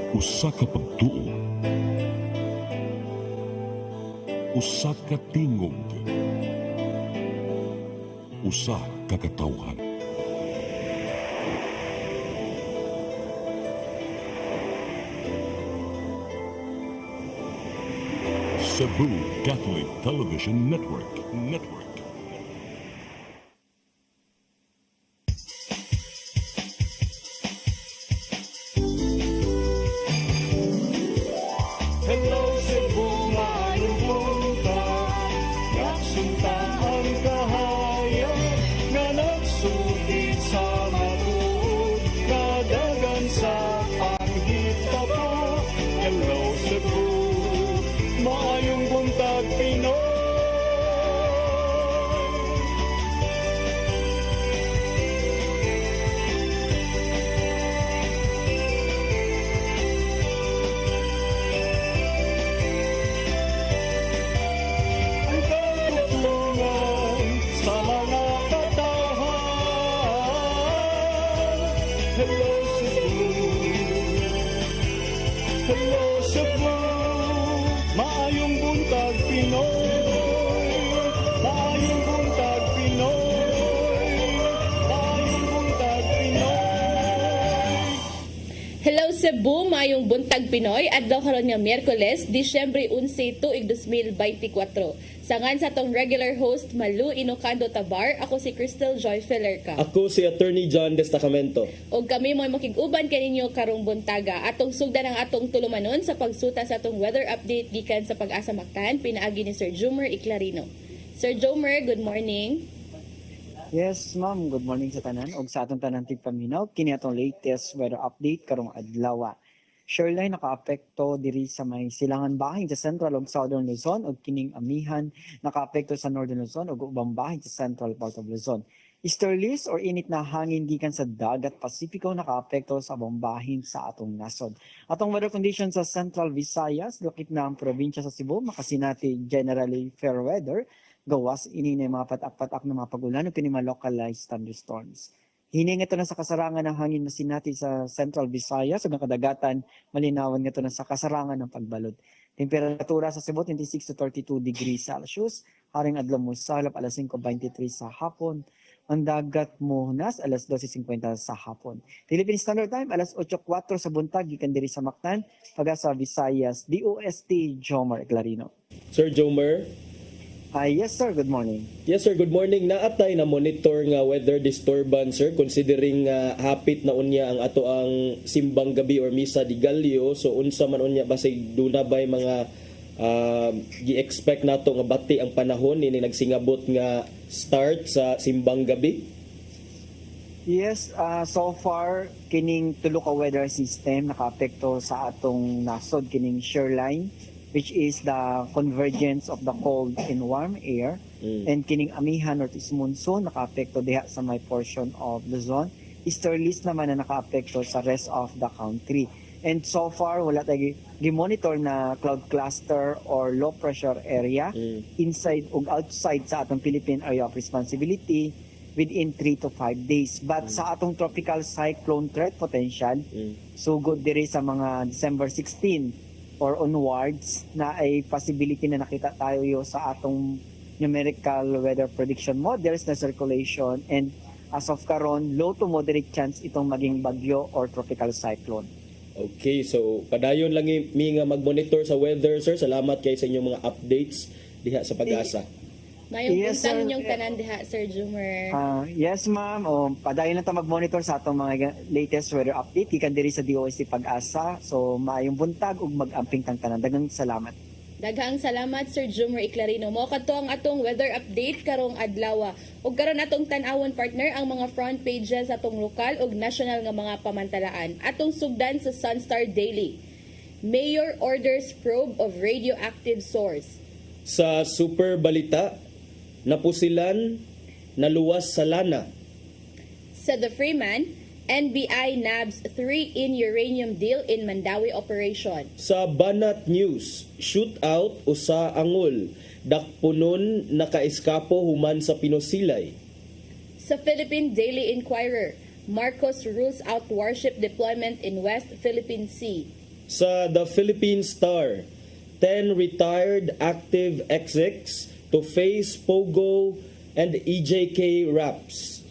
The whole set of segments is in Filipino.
Usa ka pagtuo, usa ka tingog, usa ka katawhan. Cebu Catholic Television Network. Hello Cebu, maayong buntag. Yaksunta ang kahayag nga nagsugid sa matuod, nadagan sa panghitabo. Hello Cebu, maayong buntag Pinoy. Ang katutulungan sa mga katawhan. Hello Cebu, hello Cebu, maayong buntag Pinoy, maayong buntag Pinoy, maayong buntag Pinoy. Hello Cebu, mayong buntag Pinoy, adlaw karon nga Miyerkules, Disyembre 11, tuig 2024. Sangan sa tong regular host Malu Inocando Tabar, ako si Crystal Joy Felerca. Ako si Attorney John Destacamento. Og kami mo makig-uban kaninyo karong buntaga. Atong sugdan ang atong tulumanon sa pagsuta sa atong weather update gikan sa Pag-asa Mactan, pinaagi ni Sir Jomer Iclarino. Sir Jomer, good morning. Yes, ma'am. Good morning sa tanan. Og sa atong tanan tigpaminaw, kini atong latest weather update karong adlaw. Shoreline nakaapekto diri sa may silangan bahin sa Central ug Southern Luzon ug kining amihan nakaapekto sa Northern Luzon ug ubang bahin sa Central part of Luzon. Easterlies or init na hangin gikan sa dagat Pasifiko nakaapekto sa ubang bahin sa atong nasod. Atong weather conditions sa Central Visayas, lokit na ang probinsya sa Cebu, makasinati generally fair weather. Gawas ini na mga patak-patak na mga pagulan o kini mga localized thunderstorms. Hining ito na sa kasarangan ng hangin masinati sa Central Visayas ug kadagatan malinawan nga ito na sa kasarangan ng pagbalod. Temperatura sa Cebu 26 to 32 degrees Celsius, haring adlaw mo salap alas 5:23 sa hapon. Ang dagat mo nas alas 12:50 sa hapon. Philippine Standard Time alas 8:04 sa buntag gikan diri sa Mactan, Pag-asa Visayas, DOST Jomer Iclarino. Sir Jomer. Yes sir, good morning. Yes sir, good morning. Naatay na monitor nga weather disturbance sir considering hapit na unya ang ato ang simbang gabi or misa di Gallo. So unsa man unya basig duna bay mga gi-expect nato nga bati ang panahon ini nagsingabot nga start sa simbang gabi? Yes, so far kining tulo ka weather system nakaapekto sa atong nasod kining shoreline, which is the convergence of the cold and warm air, and kining amihan northeast monsoon nakaapekto diha sa may portion of Luzon. Easterlies naman na nakaapekto sa rest of the country. And so far wala tayo gi-monitor na cloud cluster or low pressure area inside ug outside sa atong Philippine area of responsibility within 3 to 5 days. But sa atong tropical cyclone threat potential, sugod diri sa mga December 16 or onwards na ay possibility na nakita tayo sa atong numerical weather prediction models na circulation, and as of karon low to moderate chance itong maging bagyo or tropical cyclone. Okay, so padayon lang mi nga mag-monitor sa weather sir. Salamat kay sa inyong mga updates diha sa Pag-asa. Mayong Yes, buntag sir. inyong tanan diha, Sir Jomer. Yes ma'am, padayon lang ta mag-monitor sa atong mga latest weather update gikan diri sa DOST Pag-asa. So maayong buntag ug mag-amping tang tanan. Daghang salamat. Daghang salamat Sir Jomer Iclarino. Mo kadto ang atong weather update karong adlaw. Ug karon atong tan-awon partner ang mga front pages atong lokal ug national nga mga pamantalaan. Atong sugdan sa Sunstar Daily. Mayor orders probe of radioactive source. Sa Super Balita, napusilan, naluwas sa lana. Sa The Freeman, NBI nabs 3 in uranium deal in Mandawi operation. Sa Banat News, shootout usa angol, dakpunon nakaiskapo human sa Pinosilay. Sa Philippine Daily Inquirer, Marcos rules out warship deployment in West Philippine Sea. Sa The Philippine Star, 10 retired active execs to face Pogo and EJK raps.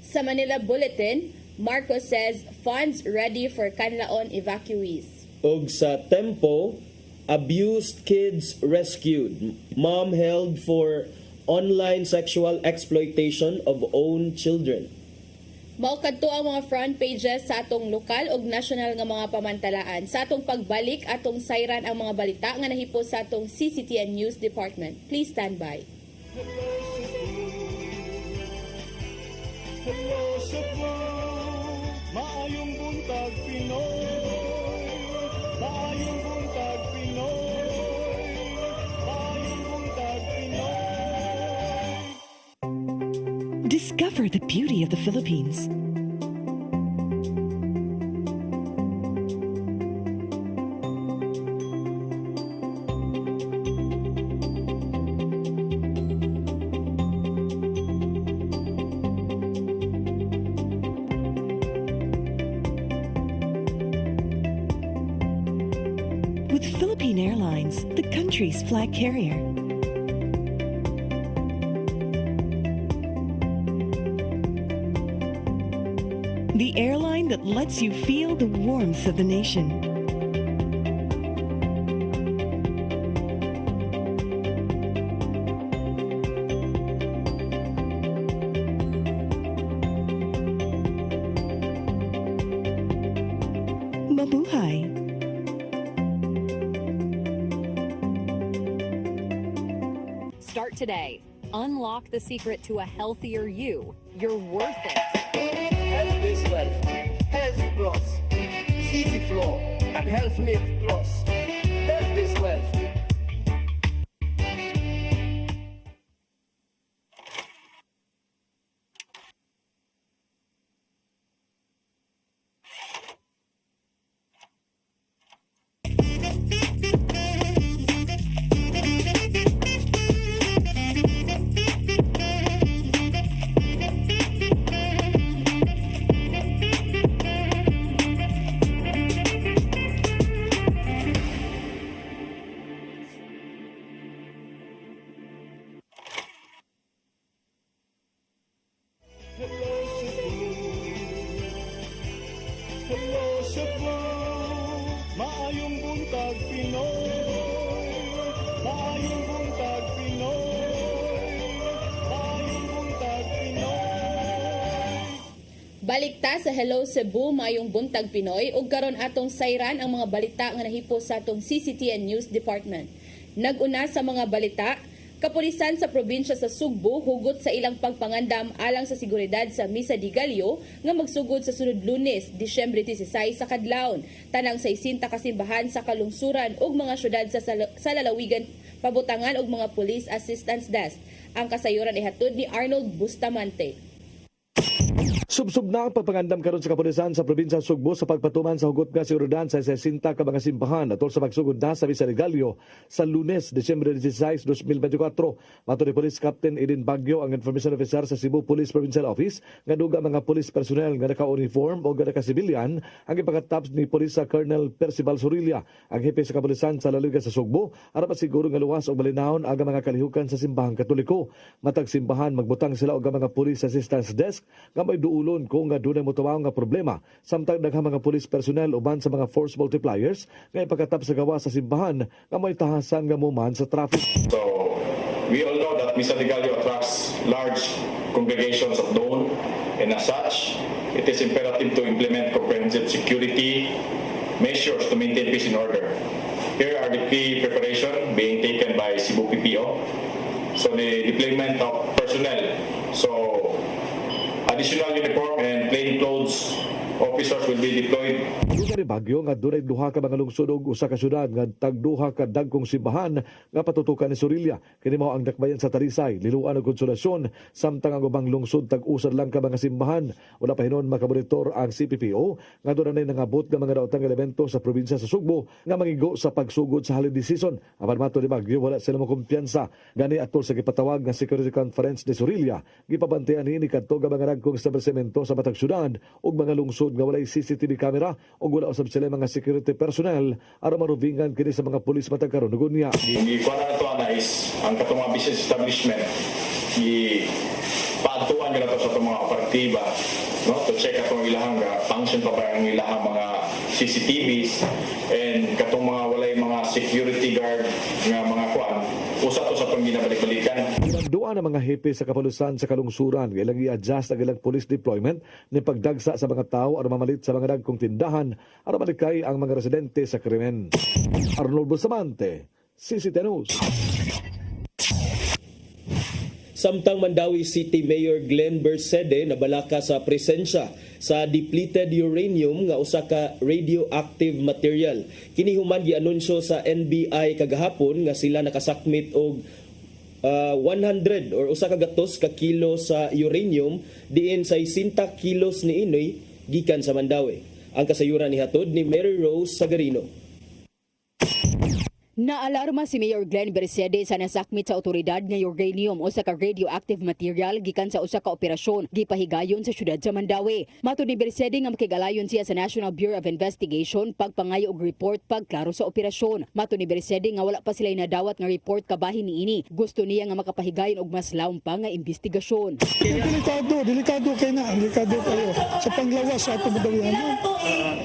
Sa Manila Bulletin, Marcos says funds ready for Canlaon evacuees. Ug sa Tempo, abused kids rescued. Mom held for online sexual exploitation of own children. Mao kadto ang mga front pages sa atong lokal ug national nga mga pamantalaan. Sa atong pagbalik, atong sayran ang mga balita nga nahipos sa atong CCTN News Department. Please stand by. Hello Cebu, maayong buntag Pinoy. Maayong buntag Pinoy. Maayong buntag Pinoy. Discover the beauty of the Philippines. With Philippine Airlines, the country's flag carrier. The airline that lets you feel the warmth of the nation. Mabuhay! Start today. Unlock the secret to a healthier you. You're worth it. Health is wealth. Health Plus. CC Flow and Health Milk Plus. Health is wealth. Hello Cebu, maayong buntag Pinoy. Maayong buntag Pinoy. Maayong buntag Pinoy. Balikta sa Hello Cebu, mayong buntag Pinoy ug karon atong sayran ang mga balita nga nahipos sa atong CCTN News Department. Naguna sa mga balita, kapulisan sa probinsya sa Sugbo hugot sa ilang pagpangandam alang sa seguridad sa Misa di Gallo nga magsugod sa sunod Lunes, Disyembre 16 sa kadlawon. Tanang 60 kasimbahan sa kalungsuran ug mga syudad sa lalawigan, pabutangan ug mga police assistance desk. Ang kasayuran ihatod ni Arnold Bustamante. Subsub na ang pagpangandam karon sa kapulisan sa probinsya sa Sugbo sa pagpatuman sa hugot nga seguridad sa 60 ka mga simbahan atol sa pagsugod na sa Misa de Gallo sa Lunes, Disyembre 16, 2024. Mato ni Police Captain Edin Baguio, ang Information Officer sa Cebu Police Provincial Office, nga duga mga police personnel nga naka-uniform o nga naka-civilian ang ipagataps ni Police Colonel Percival Surilia, ang hepe sa kapulisan sa lalawigan sa Sugbo, aron masiguro nga luwas o malinahon ang mga kalihukan sa simbahang Katoliko. Matag simbahan magbutang sila og mga police assistance desk nga may duulon kung nga dunay motumaw nga problema, samtang daghang mga police personnel uban sa mga force multipliers nga ipagkatap sa gawa sa simbahan nga may tahasan nga muman sa traffic. So, we all know that Misa de Gallo attracts large congregations of known, and as such, it is imperative to implement comprehensive security measures to maintain peace and order. Here are the key preparations being taken by Cebu PPO. So, the deployment of personnel. So, additional uniform and plain clothes officers will be deployed. Duga ni Baguio nga dunay duha ka mga lungsod ug usa ka syudad nga tagduha ka dagkong simbahan nga patutukan ni Surilia. Kini mao ang dakbayan sa Talisay, Liloan ug Konsolasyon, samtang ang ubang lungsod tag-usad lang ka mga simbahan. Wala pa hinon makabonitor ang CPPO nga dunay nangabot nga mga daotang elemento sa probinsya sa Sugbo nga mangigo sa pagsugod sa holiday season. Apan mato ni Baguio, wala sila mo kumpiyansa gani atol sa gipatawag nga security conference ni Surilia. Gipabantayan ni kadto nga mga dagkong establishmento sa matag syudad ug mga lungsod nga walay CCTV camera ug wala usab usab sila mga security personnel aron maruvingan kini sa mga pulis matag karon ug unya. Ikuha na ito na is ang katong mga business establishment paatuan nila to sa itong mga operatiba, no, to check atong ilahang function pa ba ang ilahang mga CCTVs and katong mga walay mga security guard nga mga kuan usa to sa itong ginabalik-balikan. Duwa ng mga hepe sa kapalusan sa kalungsuran nga ilang i-adjust ang ilang police deployment ni pagdagsa sa mga tao aron mamalit sa mga dagkong tindahan aron malikay ang mga residente sa krimen. Arnold Bustamante, CCTV News. Samtang Mandawi City Mayor Glenn Bersede nabalaka sa presensya sa depleted uranium nga usa ka radioactive material. Kini human gianunsyo sa NBI kagahapon nga sila nakasakmit og 100 or usa ka gatos ka kilo sa uranium diin sa 60 kilos ni inoy gikan sa Mandawi. Ang kasayuran ni hatod ni Mary Rose Sagarino. Naalarma si Mayor Glenn Bersede sa nasakmit sa otoridad nga uranium o sa ka radioactive material gikan sa usa ka operasyon gipahigayon sa syudad sa Mandawi. Matud ni Bersede nga makigalayon siya sa National Bureau of Investigation pagpangayo og report pagklaro sa operasyon. Matud ni Bersede nga wala pa sila nadawat nga report kabahin niini. Gusto niya nga makapahigayon og mas lawom pa nga investigasyon. Delikado kayo. Sa panglawas sa atong Mandawihan.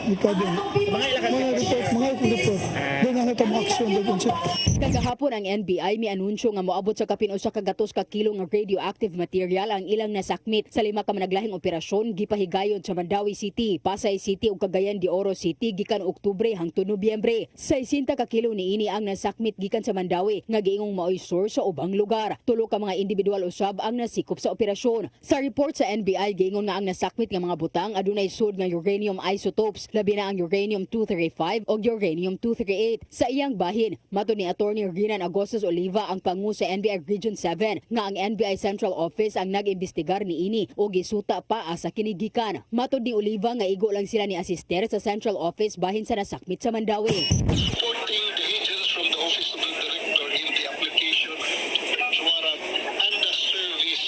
Delikado. Mga report. Doon na natin action. Kagahapon ang NBI may anunsyo nga moabot sa kapin usa ka gatos ka kilo nga radioactive material ang ilang nasakmit sa 5 ka managlahing operasyon gipahigayon sa Mandawi City, Pasay City ug Cagayan de Oro City gikan Oktubre hangtod Nobyembre. 60 ka kilo niini ang nasakmit gikan sa Mandawi nga giingong maoy source sa ubang lugar. Tulo ka mga individual usab ang nasikop sa operasyon. Sa report sa NBI giingon nga ang nasakmit nga mga butang adunay sud nga uranium isotopes, labi na ang uranium-235 ug uranium-238. Sa iyang bahin, matud ni Attorney Renan Agostos Oliva ang pangu sa NBI Region 7 nga ang NBI Central Office ang nag-imbestigar niini o gisuta pa sa kinigikan. Matud ni Oliva nga igo lang sila ni asister sa Central Office bahin sa nasakmit sa Mandawi. Supporting the agents from the Office of the Director in the application sumarat and the service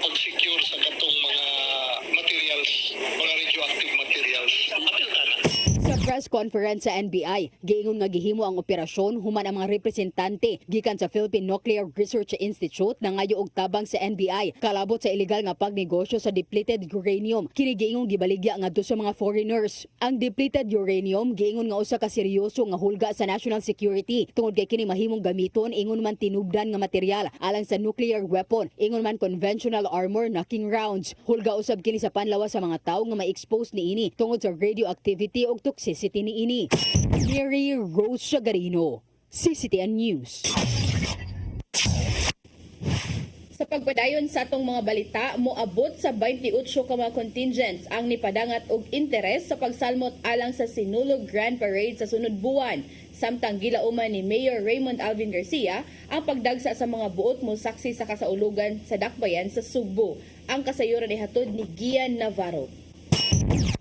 pag-secure sa katong mga materials, mga radioactive materials. Apil ka na? Sa press conference sa NBI, giingon nga gihimo ang operasyon human ang mga representante gikan sa Philippine Nuclear Research Institute na ngayo og tabang sa NBI kalabot sa illegal nga pagnegosyo sa depleted uranium. Kini giingon gibaligya nga sa mga foreigners. Ang depleted uranium giingon nga usa ka seryoso nga hulga sa national security tungod kay kini mahimong gamiton ingon man tinubdan nga material alang sa nuclear weapon, ingon man conventional armor knocking rounds. Hulga usab kini sa panlawas sa mga tawo nga ma-expose niini tungod sa radioactivity ug toxicity niini. Mary Rose Sagarino, CCTN News. Sa pagpadayon sa atong mga balita, moabot sa 28 ka mga contingents ang nipadangat og interes sa pagsalmot alang sa Sinulog Grand Parade sa sunod buwan. Samtang gilauman ni Mayor Raymond Alvin Garcia ang pagdagsa sa mga buot mo saksi sa kasaulugan sa dakbayan sa Sugbo. Ang kasayuran ni hatod ni Gian Navarro.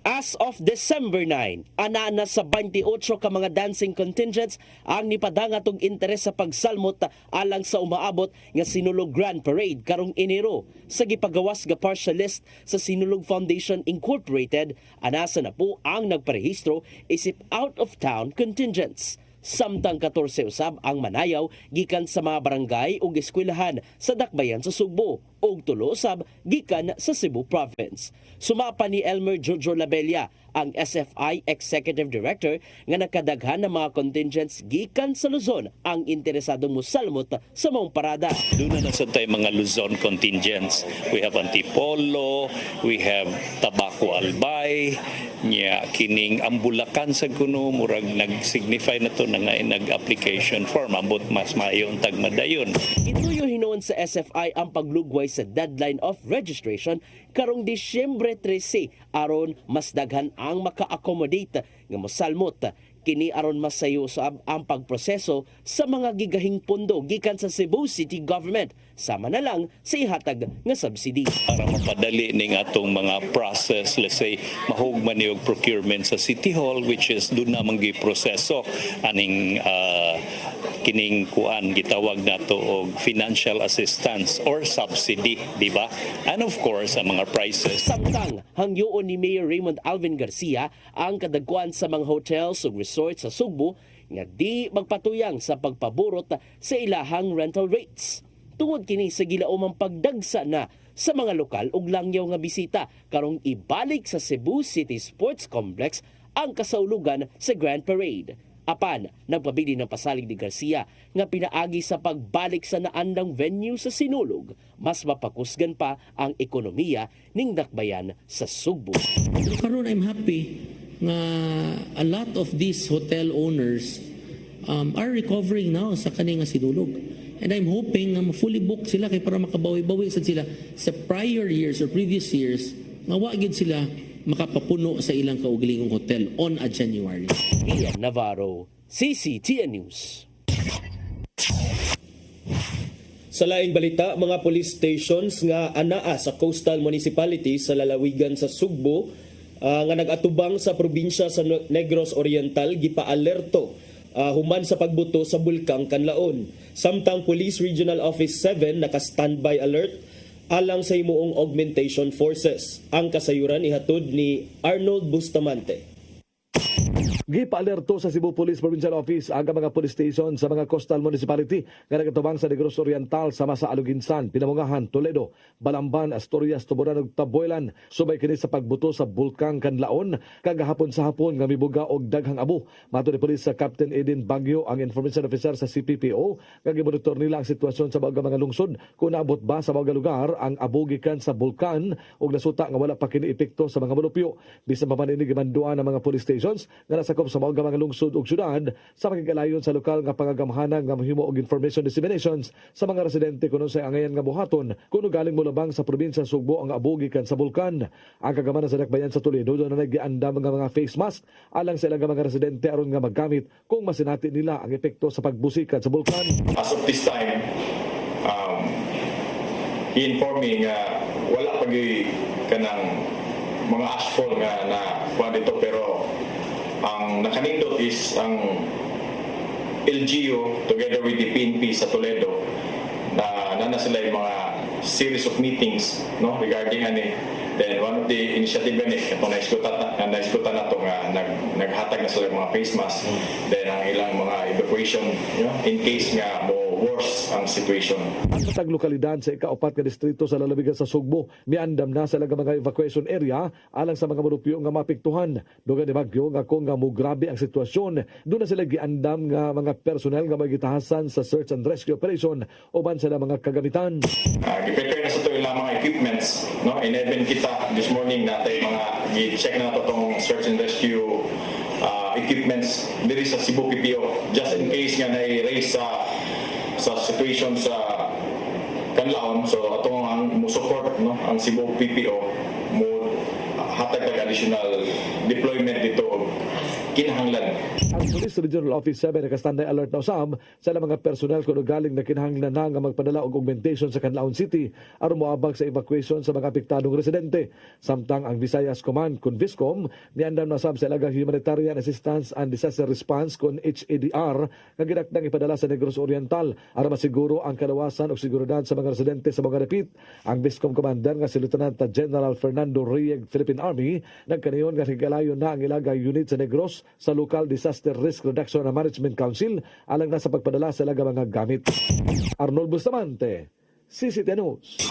As of December 9, ana na sa 28 ka mga dancing contingents ang nipadangat og interes sa pagsalmot alang sa umaabot nga Sinulog Grand Parade karong Enero. Sa gipagawas nga partial list sa Sinulog Foundation Incorporated, anasa na po ang nagparehistro isip out-of-town contingents. Samtang 14 usab ang manayaw gikan sa mga barangay ug eskwelahan sa dakbayan sa Sugbo ug 3 usab gikan sa Cebu Province. Sumapa ni Elmer Jojo Labella, ang SFI Executive Director, nga nakadaghan ng mga contingents gikan sa Luzon ang interesadong musalmot sa maong parada. Doon na nasa tayo mga Luzon contingents. We have Antipolo, we have Tabaco Albay, nya kining Ambulacan sa kuno murag nag-signify na to na nga nag-application form ambot mas maayong tagmadayon. Ituyo hinuon sa SFI ang paglugway sa deadline of registration karong Disyembre 13 aron mas daghan ang maka-accommodate nga mosalmot. Kini aron masayo usab ang pagproseso sa mga gigahing pondo gikan sa Cebu City Government sama na lang sa ihatag nga subsidy. Para mapadali ning atong mga process, let's say mahugman niyog procurement sa City Hall which is doon namang giproseso aning kining kuan gitawag nato og financial assistance or subsidy, di ba? And of course, ang mga prices. Samtang hangyoon ni Mayor Raymond Alvin Garcia ang kadagkuan sa mga hotels ug resorts sa Sugbo nga di magpatuyang sa pagpaburot sa ilahang rental rates. Tungod kini sa gilaumang pagdagsa na sa mga lokal ug langyaw nga bisita karong ibalik sa Cebu City Sports Complex ang kasaulugan sa Grand Parade. Apan, nagpabili ng pasalig ni Garcia nga pinaagi sa pagbalik sa naandang venue sa Sinulog, mas mapakusgan pa ang ekonomiya ning dakbayan sa Sugbo. Karon I'm happy nga a lot of these hotel owners are recovering now sa kaning nga Sinulog. And I'm hoping na fully booked sila kay para makabawi-bawi sad sila sa prior years or previous years nga wa gyud sila makapapuno sa ilang kaugalingong hotel on a January. Ian Navarro, CCTN News. Sa laing balita, mga police stations nga anaa sa coastal municipality sa lalawigan sa Sugbo nga nag-atubang sa probinsya sa Negros Oriental gipa-alerto human sa pagbuto sa bulkang Kanlaon. Samtang Police Regional Office 7 naka-standby alert alang sa himuong augmentation forces. Ang kasayuran ihatod ni Arnold Bustamante. Gipa-alerto sa Cebu Police Provincial Office ang mga police station sa mga coastal municipality nga nagatubang sa Negros Oriental sama sa Aluginsan, Pinamungahan, Toledo, Balamban, Asturias, Tuburan ug Taboylan subay kini sa pagbuto sa bulkang Kanlaon kagahapon sa hapon nga mibuga og daghang abo. Matud ni Police sa Captain Eden Bagyo ang information officer sa CPPO nga gimonitor nila ang sitwasyon sa mga lungsod kung naabot ba sa mga lugar ang abo gikan sa bulkan ug nasuta nga wala pa kini epekto sa mga molupyo. Bisan pa man ini gimanduan ang mga police stations nga nasakop sa mga lungsod ug syudad sa makigalayon sa lokal nga pangagamhanan nga mahimo og information disseminations sa mga residente kuno sa angayan nga buhaton kuno galing molabang sa probinsya Sugbo ang abo gikan sa bulkan. Ang kagamanan sa dakbayan sa Toledo do na nagiandam mga face mask alang sa ilang mga residente aron nga maggamit kung masinati nila ang epekto sa pagbusikan sa bulkan. As of this time, i-inform me nga wala pa kanang mga ashfall nga na kuha dito, pero ang nakanindot is ang LGU together with the PNP sa Toledo na sila yung mga series of meetings regarding ani. Then one of the initiative gani itong naiskutan na ito nga naghatag na sila yung mga face mask. Then ang ilang mga evacuation in case nga mo worse ang situation. Ang matag lokalidad sa ika-4 nga distrito sa lalawigan sa Sugbo miandam na sa mga evacuation area alang sa mga molupyo nga mapiktuhan. Dugan ni Bagyo nga kung nga mugrabe ang sitwasyon, doon na sila giandam nga mga personnel nga magitahasan sa search and rescue operation uban sila mga kagamitan. Gi-prepare na sa ito ilang mga equipments. And even kita this morning natin mga gi-check na ito itong search and rescue equipments diri sa Cebu PPO just in case nga na-raise sa situation sa Kanlaon. So atong ang support ang Cebu PPO mo hatag ng additional deployment dito kinahanglan. Ang Police Regional Office 7 naka-standby alert na usab sa mga personnel kuno galing na kinahanglan na nga magpadala og augmentation sa Canlaon City aron moabag sa evacuation sa mga apektadong residente. Samtang ang Visayas Command kun Viscom niandam na sab sa ilagang Humanitarian Assistance and Disaster Response kun HADR nga ginakdang ipadala sa Negros Oriental aron masiguro ang kalawasan ug seguridad sa mga residente sa mga repeat. Ang Viscom Commander nga si Lieutenant General Fernando Rieg, Philippine Army, nagkanayon nga higalayon na ang ilagay unit sa Negros sa Local Disaster Risk Reduction and Management Council alang na sa pagpadala sa ilagang mga gamit. Arnold Bustamante, CCTN News.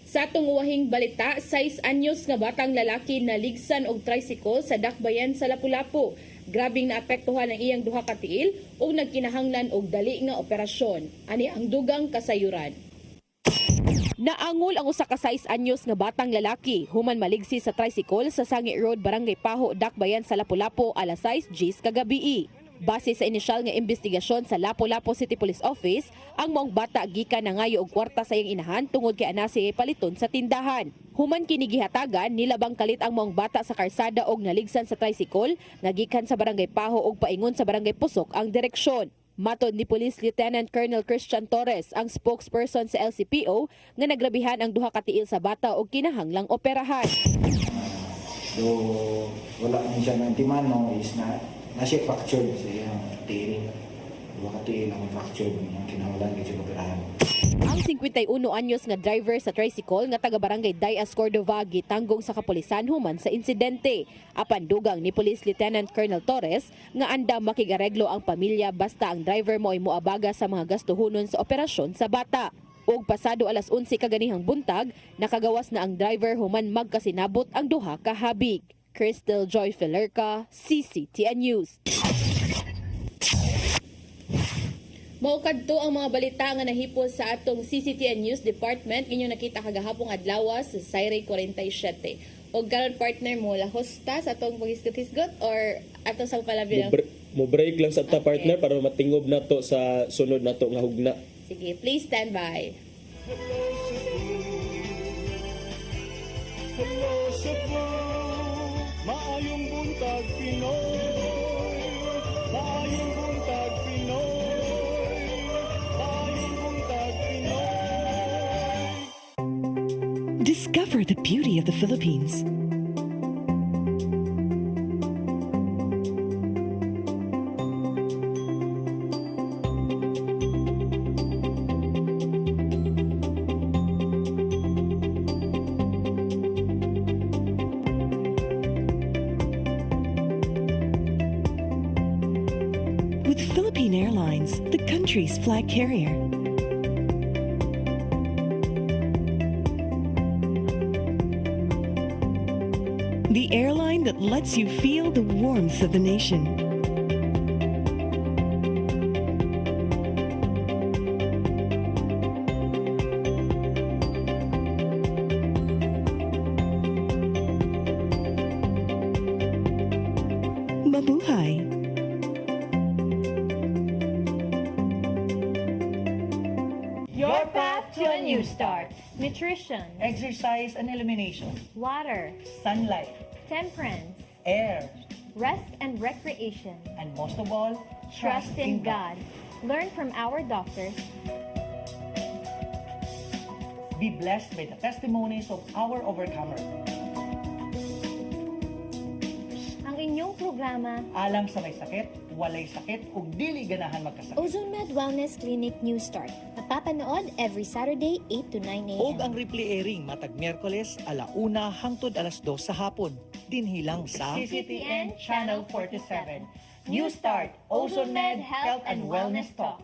Sa atong uwahing balita, 6 anyos nga batang lalaki na ligsan og tricycle sa dakbayan sa Lapu-Lapu. Grabing naapektuhan ang iyang duha ka tiil ug nagkinahanglan og dali nga operasyon. Ani ang dugang kasayuran. Naangol ang usa ka 6 anyos nga batang lalaki human maligsi sa tricycle sa Sangi Road, Barangay Paho, Dakbayan sa Lapu-Lapu alas 6 GS kagabi. Base sa inisyal nga investigasyon sa Lapu-Lapu City Police Office, ang maong bata gikan na ngayo og kwarta sa iyang inahan tungod kay ana siya paliton sa tindahan. Human kini gihatagan nilabang kalit ang maong bata sa karsada og naligsan sa tricycle nga gikan sa Barangay Paho og paingon sa Barangay Pusok ang direksyon. Matod ni Police Lieutenant Colonel Christian Torres, ang spokesperson sa LCPO, nga nagrabihan ang duha ka tiil sa bata og kinahanglang operahan. So, wala niya siya ng timano is na nasiya fracture sa iyang tiil. Wakati ang fracture ng kinawalan kay operahan. Ang 51 anyos nga driver sa tricycle nga taga barangay Dias Cordova gitanggong sa kapulisan human sa insidente. Apan dugang ni Police Lieutenant Colonel Torres nga andam makigareglo ang pamilya basta ang driver mo ay moabaga sa mga gastuhonon sa operasyon sa bata. Og pasado alas 11 kaganihang buntag, nakagawas na ang driver human magkasinabot ang duha ka habig. Crystal Joy Filerca, CCTN News. Maukadto ang mga balita nga nahipos sa atong CCTN News Department inyong nakita kagahapong adlaw sa Sayre 47. O karon partner mo lahosta sa atong paghisgot-hisgot or ato sa palabyo lang? Mo break lang sa ta partner para matingob nato sa sunod nato nga hugna. Sige, please stand by. Hello Cebu, maayong buntag Pinoy, maayong buntag Pinoy. Discover the beauty of the Philippines. With Philippine Airlines, the country's flag carrier. The airline that lets you feel the warmth of the nation. Mabuhay. Your path to a new start. Nutrition, Exercise and elimination. water, Sunlight. temperance, Air. rest and recreation. And most of all, Trust in God. Learn from our doctors. Be blessed by the testimonies of our overcomer. Ang inyong programa, Alam sa may sakit, walay sakit, ug dili ganahan magkasakit. Ozone Med Wellness Clinic New Start. Napapanood every Saturday 8 to 9 a.m. Og ang replay airing matag Miyerkules 1:00 hangtod 2:00 sa hapon. Dinhilang sa CCTN Channel 47. New Start, Ozone Med Health and Wellness Talk.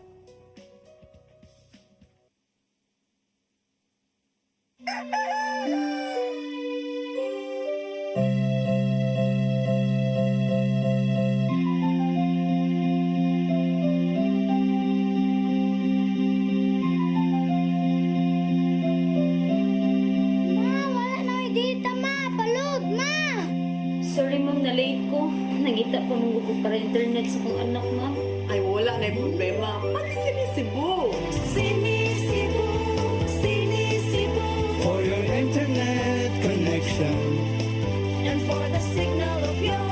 Sorry ma'am, na-late ko. Nangita pa mong ko para internet sa kong anak ma'am. Ay, wala na yung problema. Mag-sinisibo. Sinisibo, sinisibo. For your internet connection. And for the signal of your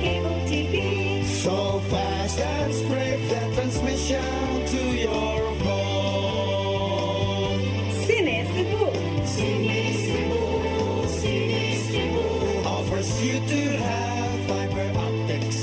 cable TV. So fast and straight that transmission to your phone. Sinisibo. Sinisibo, sinisibo. Offers you to have fiber optics.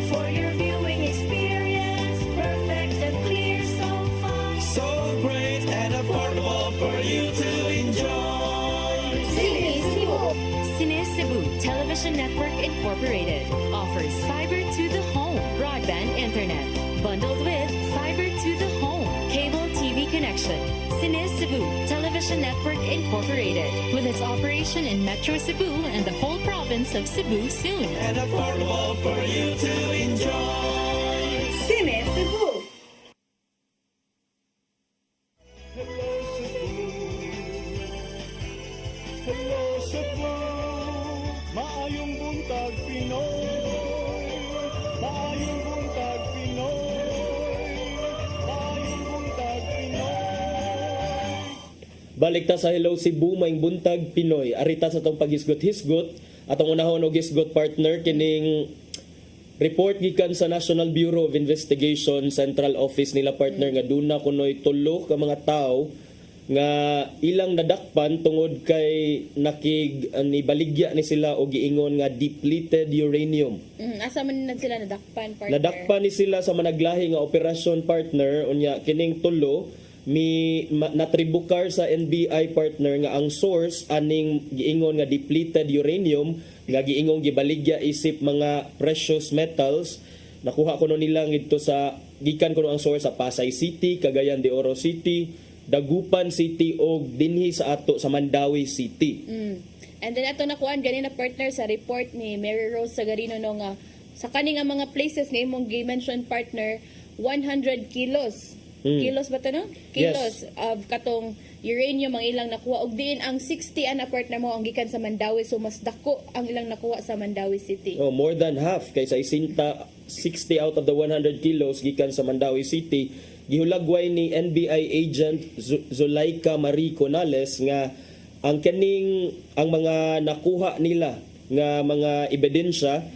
For your viewing experience, perfect and clear so fast. So great and affordable for you to enjoy. Sinisibo. Cine Cebu Television Network Incorporated offers fiber to the home broadband internet bundled with fiber to the home cable TV connection. Cine Cebu Television Network Incorporated with its operation in Metro Cebu and the whole province of Cebu soon. And affordable for you to enjoy. Sinisibo. Hello Cebu, maayong buntag Pinoy, maayong buntag Pinoy, maayong buntag Pinoy. Balik ta sa Hello Cebu, maing buntag Pinoy. Arita sa tong paghisgot-hisgot atong unahon og hisgot partner kining report gikan sa National Bureau of Investigation Central Office nila partner nga duna kunoy tulo ka mga tawo nga ilang nadakpan tungod kay nibaligya ni sila og giingon nga depleted uranium. Asa man na sila nadakpan, partner? Nadakpan ni sila sa managlahi nga operasyon, partner, unya kining tulo natribukar sa NBI, partner, nga ang source aning giingon nga depleted uranium nga giingong gibaligya isip mga precious metals. Nakuha ko nila ngidto sa gikan ko ang source sa Pasay City, Cagayan de Oro City, Dagupan City og dinhi sa ato sa Mandawi City. And then ato nakuan ganina, partner, sa report ni Mary Rose Sagarino no nga sa kani nga mga places nga imong gi-mention, partner, 100 kilos. Kilos ba to, no? Kilos of katong uranium ang ilang nakuha og diin ang 60 ana, partner, mo ang gikan sa Mandawi, so mas dako ang ilang nakuha sa Mandawi City. Oh, more than half kay sa 60 out of the 100 kilos gikan sa Mandawi City. Gihulagway ni NBI agent Zulaika Marie Conales nga ang mga nakuha nila nga mga ebidensya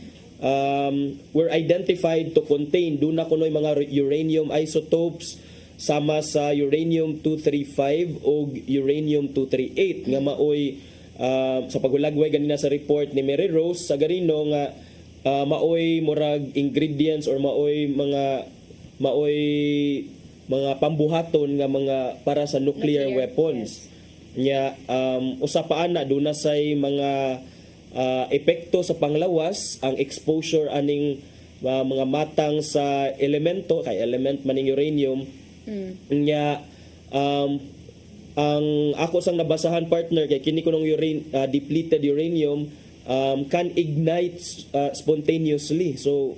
were identified to contain duna kunoy mga uranium isotopes sama sa uranium-235 o uranium-238 nga maoy sa paghulagway ganina sa report ni Mary Rose Sagarino nga maoy murag ingredients or maoy mga pambuhaton nga mga para sa nuclear weapons. Nya usa pa ana duna say mga epekto sa panglawas ang exposure aning mga matang sa elemento kay element maning uranium. Nya ang ako sang nabasahan, partner, kay kini kunong depleted uranium can ignite spontaneously, so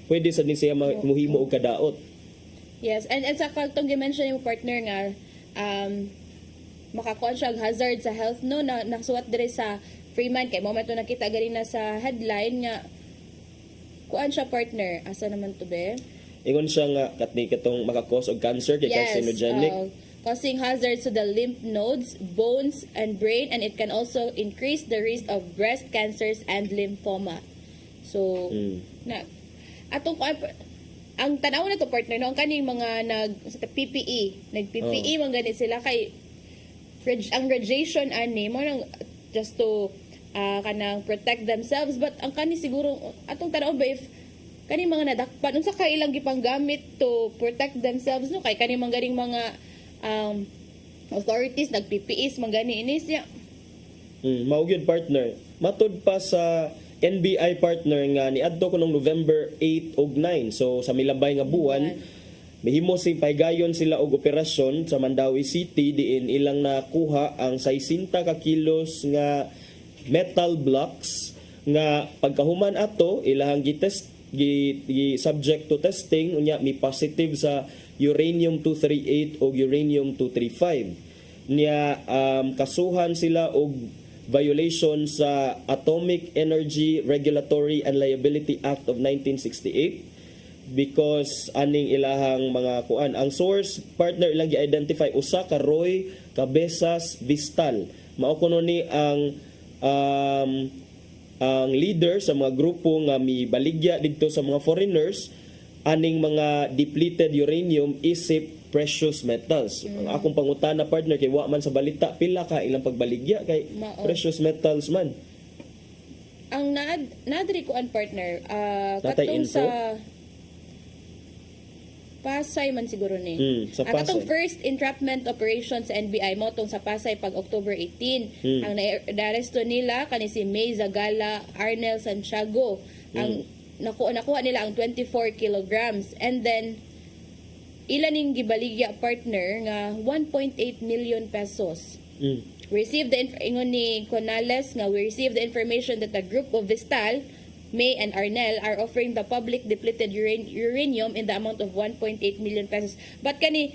pwede sa din siya muhimo og kadaot. Yes, and sa kagtong gi-mention yung partner nga makakuha siya hazard sa health, no, na nasuwat dire sa Freeman kay moment to nakita ganina sa headline nga kuan siya, partner, asa naman to be? Ingon siya nga katong makakos og cancer kay carcinogenic. Causing hazards to the lymph nodes, bones, and brain, and it can also increase the risk of breast cancers and lymphoma. So, atong ang tanaw na to, partner, no, ang kaning mga nag-PPE man ganit sila kay ang radiation ani mo nang just to kanang protect themselves, but ang kani siguro atong tanaw ba if kani mga nadakpan unsa kay ilang gipanggamit to protect themselves, no, kay kani mga ganing mga authorities nag-PPEs man gani inis niya. Mao gyud, partner, matud pa sa NBI, partner, nga niadto ko nung November 8 ug 9, so sa milabay nga buwan mihimo paygayon sila og operasyon sa Mandawi City diin ilang nakuha ang 60 ka kilos nga metal blocks nga pagkahuman ato ilahang subject to testing unya mi positive sa uranium-238 o uranium-235 niya. Kasuhan sila og violation sa Atomic Energy Regulatory and Liability Act of 1968 because aning ilahang mga kuan ang source, partner, ilang gi-identify usa ka Roy Cabezas Vistal. Mao kuno ni ang leader sa mga grupo nga mibaligya didto sa mga foreigners aning mga depleted uranium isip precious metals. Ang akong pangutana, partner, kay wa man sa balita pila ka ilang pagbaligya kay precious metals man. Ang naadri ko an, partner, katong info? sa Pasay man siguro ni. Sa Pasay. Katong first entrapment operation sa NBI mo tong sa Pasay pag October 18. Ang naaresto nila kani si May Zagala, Arnel Santiago. Ang nakuha nila ang 24 kilograms, and then ilan ning gibaligya, partner, nga 1.8 million pesos. Received ingon ni Conales nga we received the information that a group of Vistal, May and Arnel are offering the public depleted uranium in the amount of 1.8 million pesos. But kani,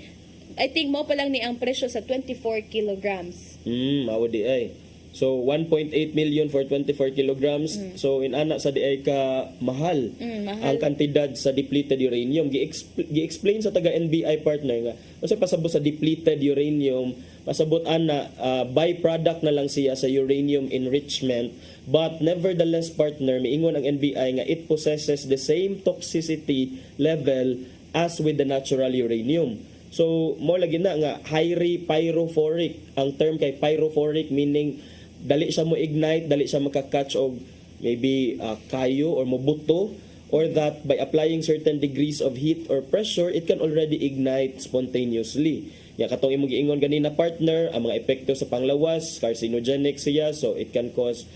I think mo pa lang ni ang presyo sa 24 kilograms. Mao di ay. So 1.8 million for 24 kilograms. So inana sa di ay ka mahal ang kantidad sa depleted uranium. Gi-explain sa taga NBI, partner, nga kasi pasabot sa depleted uranium, pasabot ana byproduct na lang siya sa uranium enrichment, but nevertheless, partner, miingon ang NBI nga it possesses the same toxicity level as with the natural uranium. So mo lagi na nga highly pyrophoric. Ang term kay pyrophoric meaning dali siya mo ignite, dali siya makakatch og maybe kayo or mobuto, or that by applying certain degrees of heat or pressure, it can already ignite spontaneously. Ya katong imong giingon ganina partner, ang mga epekto sa panglawas, carcinogenic siya, so it can cause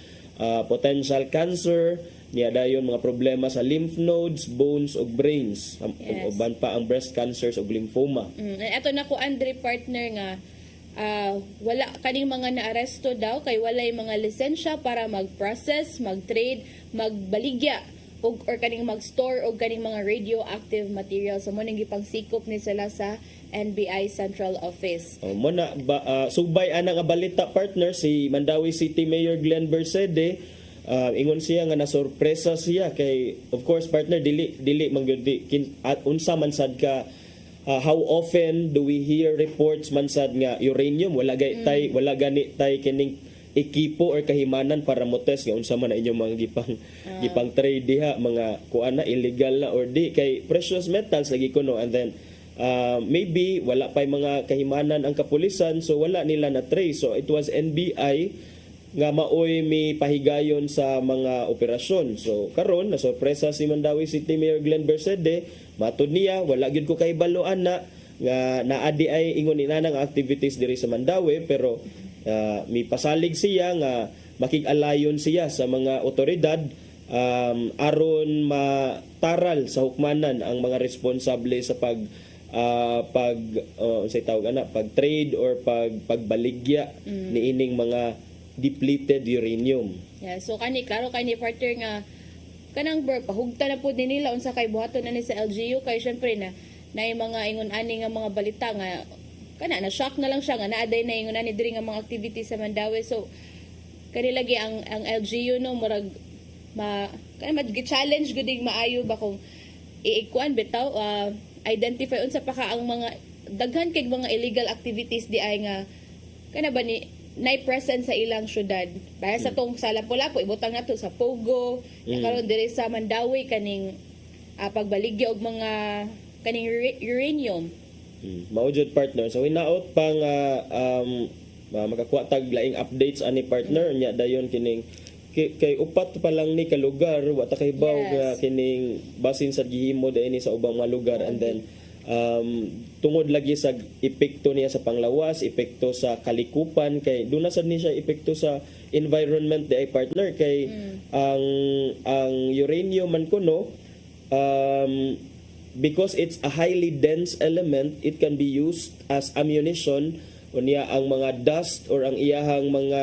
potential cancer, niya dayon mga problema sa lymph nodes, bones ug brains. Yes. Uban pa ang breast cancers ug lymphoma. Ito na ko Andre partner nga wala kaning mga naaresto daw kay walay mga lisensya para mag-process, mag-trade, magbaligya or kaning mag-store og kaning mga radioactive materials. So mo nang gipang sikop ni sila sa NBI Central Office. Mo na subay ana nga balita partner si Mandawi City Mayor Glenn Bersede, ingon siya nga nasorpresa siya kay of course partner dili mangyudi at unsa man sad ka how often do we hear reports man sad nga uranium wala gani tay kining ekipo or kahimanan para mo test nga unsa man na inyong mga gipang trade diha, mga kuana illegal na or di kay precious metals lagi kuno, and then maybe wala pa mga kahimanan ang kapulisan so wala nila na trace. So it was NBI nga maoy mi pahigayon sa mga operasyon. So karon na sorpresa si Mandawi City Mayor Glenn Bersede, matud niya wala gyud ko kay baloan na nga naadi ay ingon inanang activities diri sa Mandawi, pero may pasalig siya nga makig-alayon siya sa mga otoridad aron mataral sa hukmanan ang mga responsable sa pag-trade or pagbaligya niining mga depleted uranium. Yeah, so kani partner nga kanang pahugta na pud nila unsa kay buhaton na ni sa LGU kay syempre na yung mga ingon ani nga mga balita nga kana na shock na lang siya nga naaday na ingon ani diri nga mga activities sa Mandawi. So kanilagi ang LGU no murag mag-challenge gud maayo ba kung iikuan bitaw identify unsa pa ka ang mga daghan kay mga illegal activities di ay nga kana ba ni present sa ilang syudad. Baya sa tong sa Lapu-Lapu ibutang nato sa Pogo, karon diri sa Mandawi kaning pagbaligya og mga kaning uranium. Maujud partner. So hinaot pang makakuha tag laing updates ani partner nya dayon kining kay upat pa lang ni ka lugar wa ta kay baw nga kining basin sa gihimo dinhi sa ubang mga lugar, and then tungod lagi sa epekto niya sa panglawas, epekto sa kalikupan kay duna sad ni siya epekto sa environment di ay partner kay ang uranium man kuno because it's a highly dense element, it can be used as ammunition. Unya ang mga dust or ang iyahang mga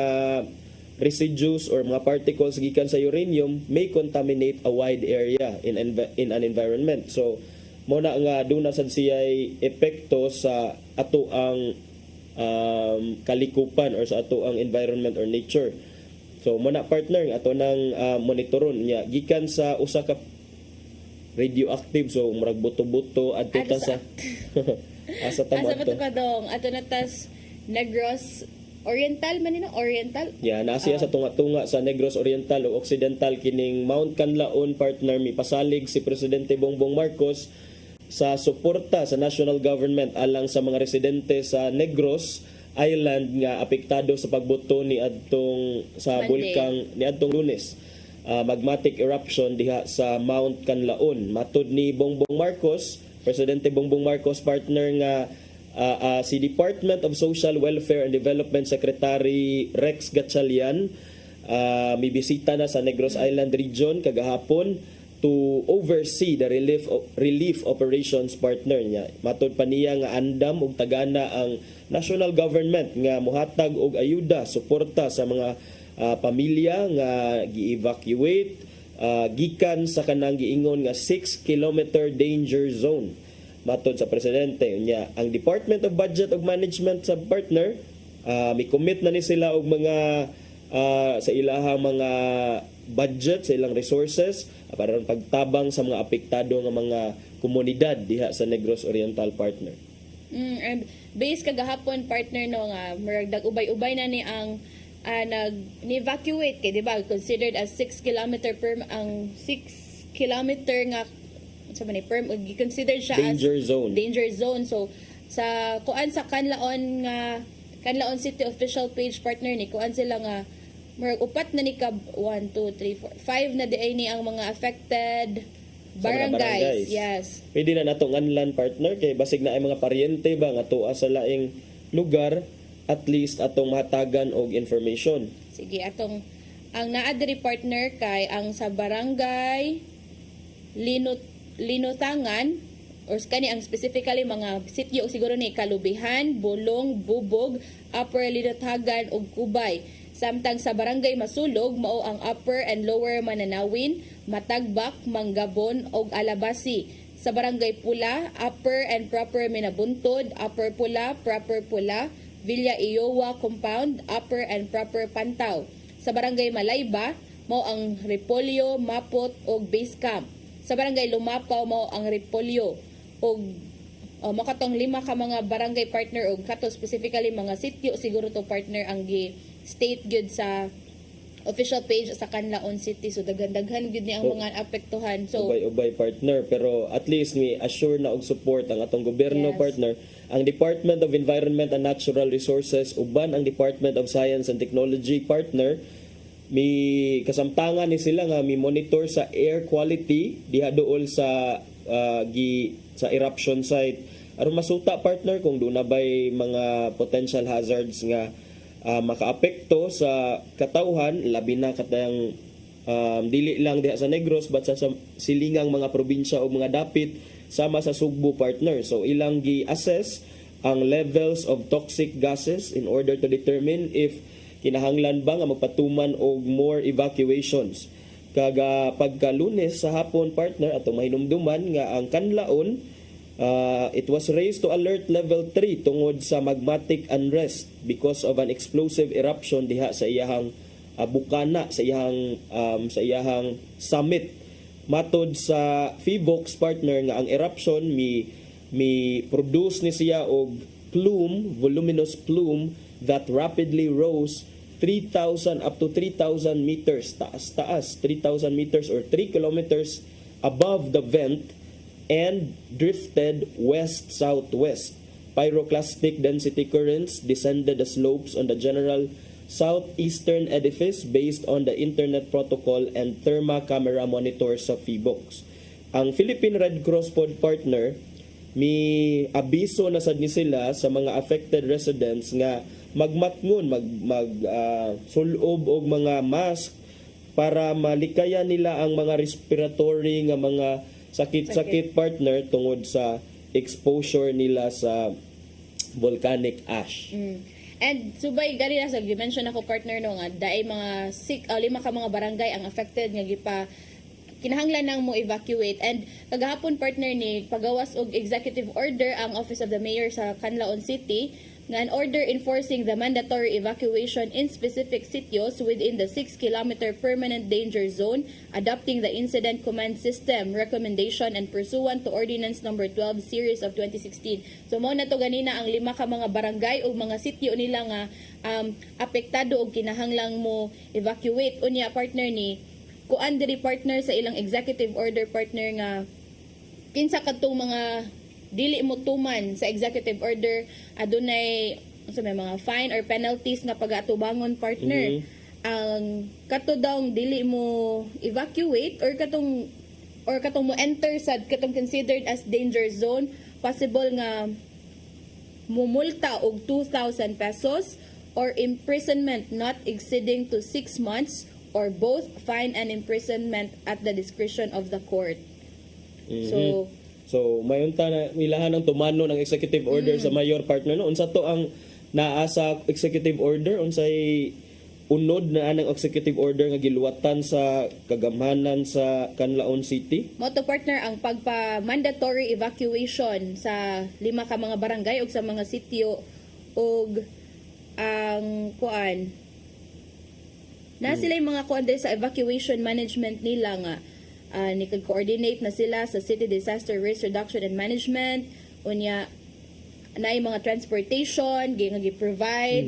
residues or mga particles gikan sa uranium may contaminate a wide area in an environment. So mo na nga duna sad siya'y epekto sa ato ang kalikupan or sa ato ang environment or nature. So mo na partner ato nang monitoron nya gikan sa usa ka radioactive, so murag buto-buto adto ta sa asa ta mo ato kadong ato na tas Negros Oriental man ni Oriental. Yeah, nasiya sa tunga-tunga sa Negros Oriental o Occidental kining Mount Canlaon partner mi pasalig si Presidente Bongbong Marcos sa suporta sa national government alang sa mga residente sa Negros Island nga apektado sa pagbuto ni adtong sa bulkang ni adtong Lunes. Magmatic eruption diha sa Mount Canlaon. Matud ni Bongbong Marcos, Presidente Bongbong Marcos partner nga si Department of Social Welfare and Development Secretary Rex Gatchalian may bisita na sa Negros Island region kagahapon to oversee the relief operations partner niya. Matud pa niya nga andam og tagana ang national government nga mohatag og ayuda, suporta sa mga pamilya nga gi-evacuate gikan sa kanang giingon nga 6-kilometer danger zone. Matod sa presidente niya, ang Department of Budget ug Management sa partner may commit na ni sila og mga sa ilahang mga budget, sa ilang resources para pagtabang sa mga apektado nga mga komunidad diha sa Negros Oriental partner. And based kagahapon partner no nga murag ubay-ubay na ni ang nag-evacuate kay di ba considered as 6 kilometer per ang 6 kilometer nga sa man perm considered siya danger as zone. Danger zone. So sa kuan sa Canlaon nga Canlaon City official page partner ni kuan sila nga murag upat na ni ka 1 2 3 4 5 na diay ni ang mga affected Sa mga barangays. Yes. Pwede na natong anlan partner kay basig na ay mga paryente ba nga tuwa sa laing lugar, at least atong mahatagan og information. Sige, atong ang naadri partner kay ang sa barangay Linutangan or kani ang specifically mga sityo siguro ni Kalubihan, Bulong, Bubog, Upper Linutagan ug Kubay. Samtang sa barangay Masulog mao ang Upper and Lower Mananawin, Matagbak, Manggabon ug Alabasi. Sa barangay Pula, Upper and Proper Minabuntod, Upper Pula, Proper Pula, Villa Iowa Compound, Upper and Proper Pantaw. Sa barangay Malayba mao ang Repolyo, Mapot ug Base Camp. Sa barangay Lumapaw mao ang Repolyo ug makatong 5 ka mga barangay partner og kato specifically mga sityo siguro to partner ang gi state gyud sa official page sa Canlaon City. So daghan-daghan gyud ni ang mga apektuhan. So Ubay-ubay partner, pero at least ni assure na og support ang atong gobyerno. Yes. Partner, ang Department of Environment and Natural Resources uban ang Department of Science and Technology partner, mi kasamtangan ni sila nga mi monitor sa air quality diha duol sa sa eruption site aron masuta partner kung doon na bay mga potential hazards nga makaapekto sa katawhan, labi na katayang dili lang diha sa Negros but sa silingang mga probinsya o mga dapit sama sa Sugbo partner. So ilang gi-assess ang levels of toxic gases in order to determine if kinahanglan ba nga magpatuman og more evacuations. Kaga pagka Lunes sa hapon partner ato mahinumduman nga ang Canlaon it was raised to alert level 3 tungod sa magmatic unrest because of an explosive eruption diha sa iyahang bukana sa iyahang summit. Matod sa Phivox partner nga ang eruption mi produce ni siya og voluminous plume that rapidly rose 3,000 up to 3,000 meters taas 3,000 meters or 3 kilometers above the vent and drifted west-southwest. Pyroclastic density currents descended the slopes on the general southeastern edifice based on the internet protocol and thermal camera monitors sa Phivox. Ang Philippine Red Cross partner mi abiso na sad ni sila sa mga affected residents nga magmatngon sulob og mga mask para malikayan nila ang mga respiratory nga mga sakit partner tungod sa exposure nila sa volcanic ash. And subay gari na sa mention ako partner no nga daay mga 5 ka mga barangay ang affected nga gipa kinahanglan nang mo evacuate. And kagahapon partner ni pagawas og executive order ang Office of the Mayor sa Canlaon City nga an order enforcing the mandatory evacuation in specific sitios within the 6-kilometer permanent danger zone, adopting the Incident Command System recommendation and pursuant to Ordinance Number 12 Series of 2016. So mao na to ganina ang 5 ka mga barangay o mga sityo nila nga apektado og kinahanglang mo evacuate. Unya partner ni kuan diri partner sa ilang executive order partner nga kinsa kadtong mga dili mo tuman sa executive order adunay may mga fine or penalties nga pag-atubangon partner. Ang kato daw dili mo evacuate or katong mo enter sa katong considered as danger zone, possible nga mumulta og 2,000 pesos or imprisonment not exceeding to 6 months or both fine and imprisonment at the discretion of the court. So mayunta na ilahan ang tumano ng executive order sa mayor partner no. Unsa to ang naa sa executive order, unsay unod na anang executive order nga giluwatan sa kagamhanan sa Canlaon City? Moto partner ang pagpa-mandatory evacuation sa 5 ka mga barangay ug sa mga sityo ug ang kuan na sila yung mga kuan sa evacuation management nila nga coordinate na sila sa City Disaster Risk Reduction and Management, unya na yung mga transportation nga gi-provide,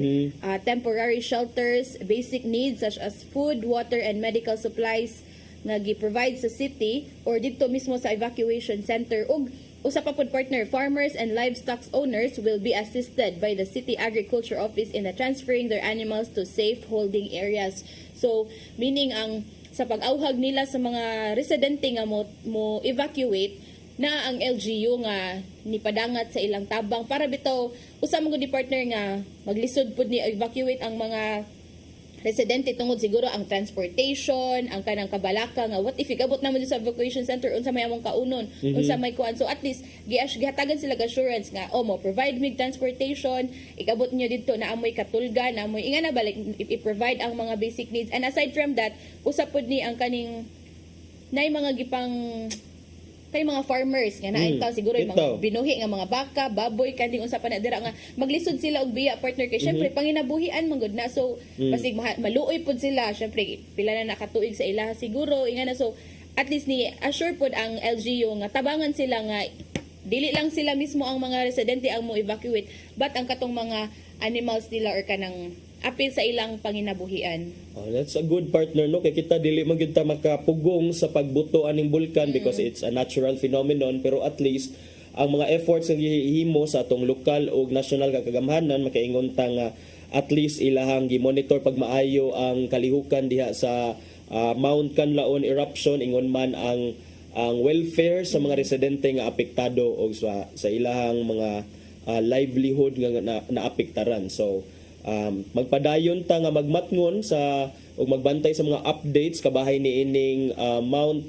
temporary shelters, basic needs such as food, water and medical supplies nga gi-provide sa city or dito mismo sa evacuation center, ug usa pa pod partner, farmers and livestock owners will be assisted by the City Agriculture Office in the transferring their animals to safe holding areas. So, meaning ang sa pag-auhag nila sa mga residente nga mo evacuate na ang LGU nga nipadangat sa ilang tabang para bitaw usa man gud ni partner nga maglisod pud ni evacuate ang mga residente tungod siguro ang transportation, ang kanang kabalaka nga what if ikabot na mo sa evacuation center unsa may among kaunon, unsa may kuan. So at least gihatagan sila assurance nga mo provide mig transportation, ikabot niyo dito na amoy katulgan, na amoy inga na balik i-provide ang mga basic needs. And aside from that, usap pud ni ang kaning nay mga gipang kay mga farmers nga naay taw siguro yung mga binuhi nga mga baka, baboy kanding unsa pa na dira nga maglisod sila og biya partner kay syempre panginabuhian man gud na. So basig maluoy pud sila syempre pila na nakatuig sa ilaha siguro inga na. So at least ni assure pud ang LGU nga tabangan sila nga dili lang sila mismo ang mga residente ang mo evacuate but ang katong mga animals nila or kanang apil sa ilang panginabuhian. Oh, that's a good partner, no? Kaya kita dili man gyud ta makapugong sa pagbuto aning bulkan because it's a natural phenomenon, pero at least ang mga efforts nga gihimo sa atong lokal o national kagamhanan makaingon ta nga at least ilahang gi-monitor pag maayo ang kalihukan diha sa Mount Canlaon eruption, ingon man ang welfare sa mga residente nga apektado o sa ilahang mga livelihood nga naapektaran. So magpadayon ta nga magmatngon sa ug magbantay sa mga updates kabahay ni ining Mount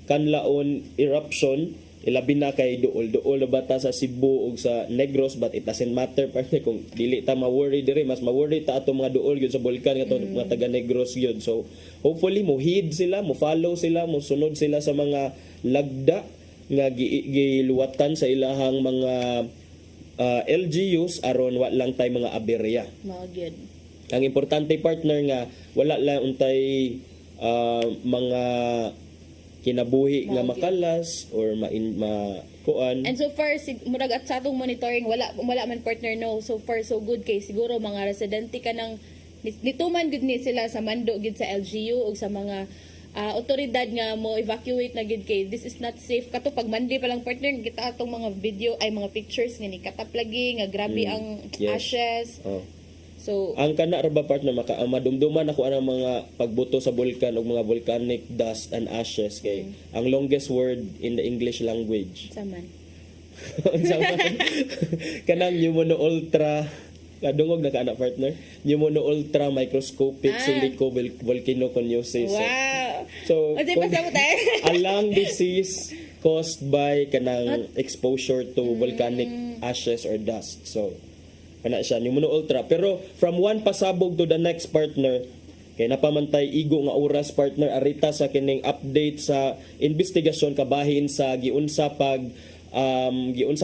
Canlaon eruption, ilabi na kay duol na bata sa Cebu ug sa Negros, but it doesn't matter partner kung dili ta ma-worry dire, mas ma-worry ta atong mga duol gyud sa bulkan nga mga taga Negros gyud. So hopefully mo heed sila, mo follow sila, mo sunod sila sa mga lagda nga giluwatan sa ilahang mga LGUs aron wa lang tay mga aberya. Magyud. Ang importante partner nga wala lang untay mga kinabuhi nga makalas or kuan. And so far murag at sa atong monitoring wala man partner, no. So far so good kay siguro mga residente kanang nituman gud ni sila sa mando gid sa LGU ug sa mga otoridad nga mo evacuate na gid kay this is not safe. Kato pag Monday pa lang partner kita atong mga video ay mga pictures nga ni kataplagi nga grabe ang ashes. So ang kana ra ba partner madumduman ako ang mga pagbuto sa bulkan ug mga volcanic dust and ashes kay ang longest word in the English language. Saman. Kanang pneumono ultra kadungog na kana partner pneumono ultra microscopic silicovolcanoconiosis. Wow. So a lung disease caused by kanang exposure to volcanic ashes or dust. So kana siya pneumono ultra, pero from one pasabog to the next partner kay napamantay igo nga oras partner arita sa kining update sa investigasyon kabahin sa giunsa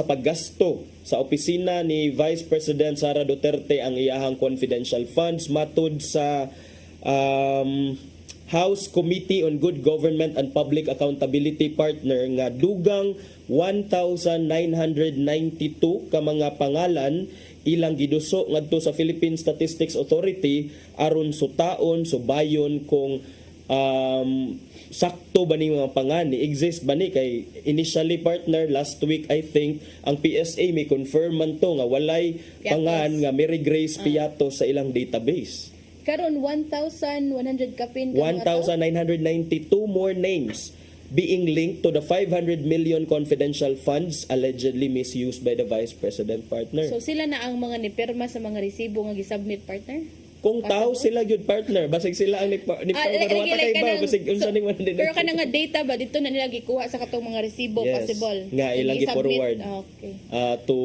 paggasto sa opisina ni Vice President Sara Duterte ang iyahang confidential funds matud sa House Committee on Good Government and Public Accountability partner nga dugang 1,992 ka mga pangalan ilang giduso ngadto sa Philippine Statistics Authority aron sutaon subayon kung sakto ba ni mga pangan ni exist ba ni kay initially partner last week I think ang PSA may confirm man to nga walay pangan nga Mary Grace Piatos sa ilang database. Karon 1,100 kapin 1,992 more names being linked to the 500 million confidential funds allegedly misused by the Vice President partner. So sila na ang mga nipirma sa mga resibo nga gisubmit partner? Kung tao sila gyud partner basig sila ang niparuwata kay ba basig unsa ning man din. Pero kana nga data ba dito na nila gikuha sa katong mga resibo possible nga ilang gi-forward to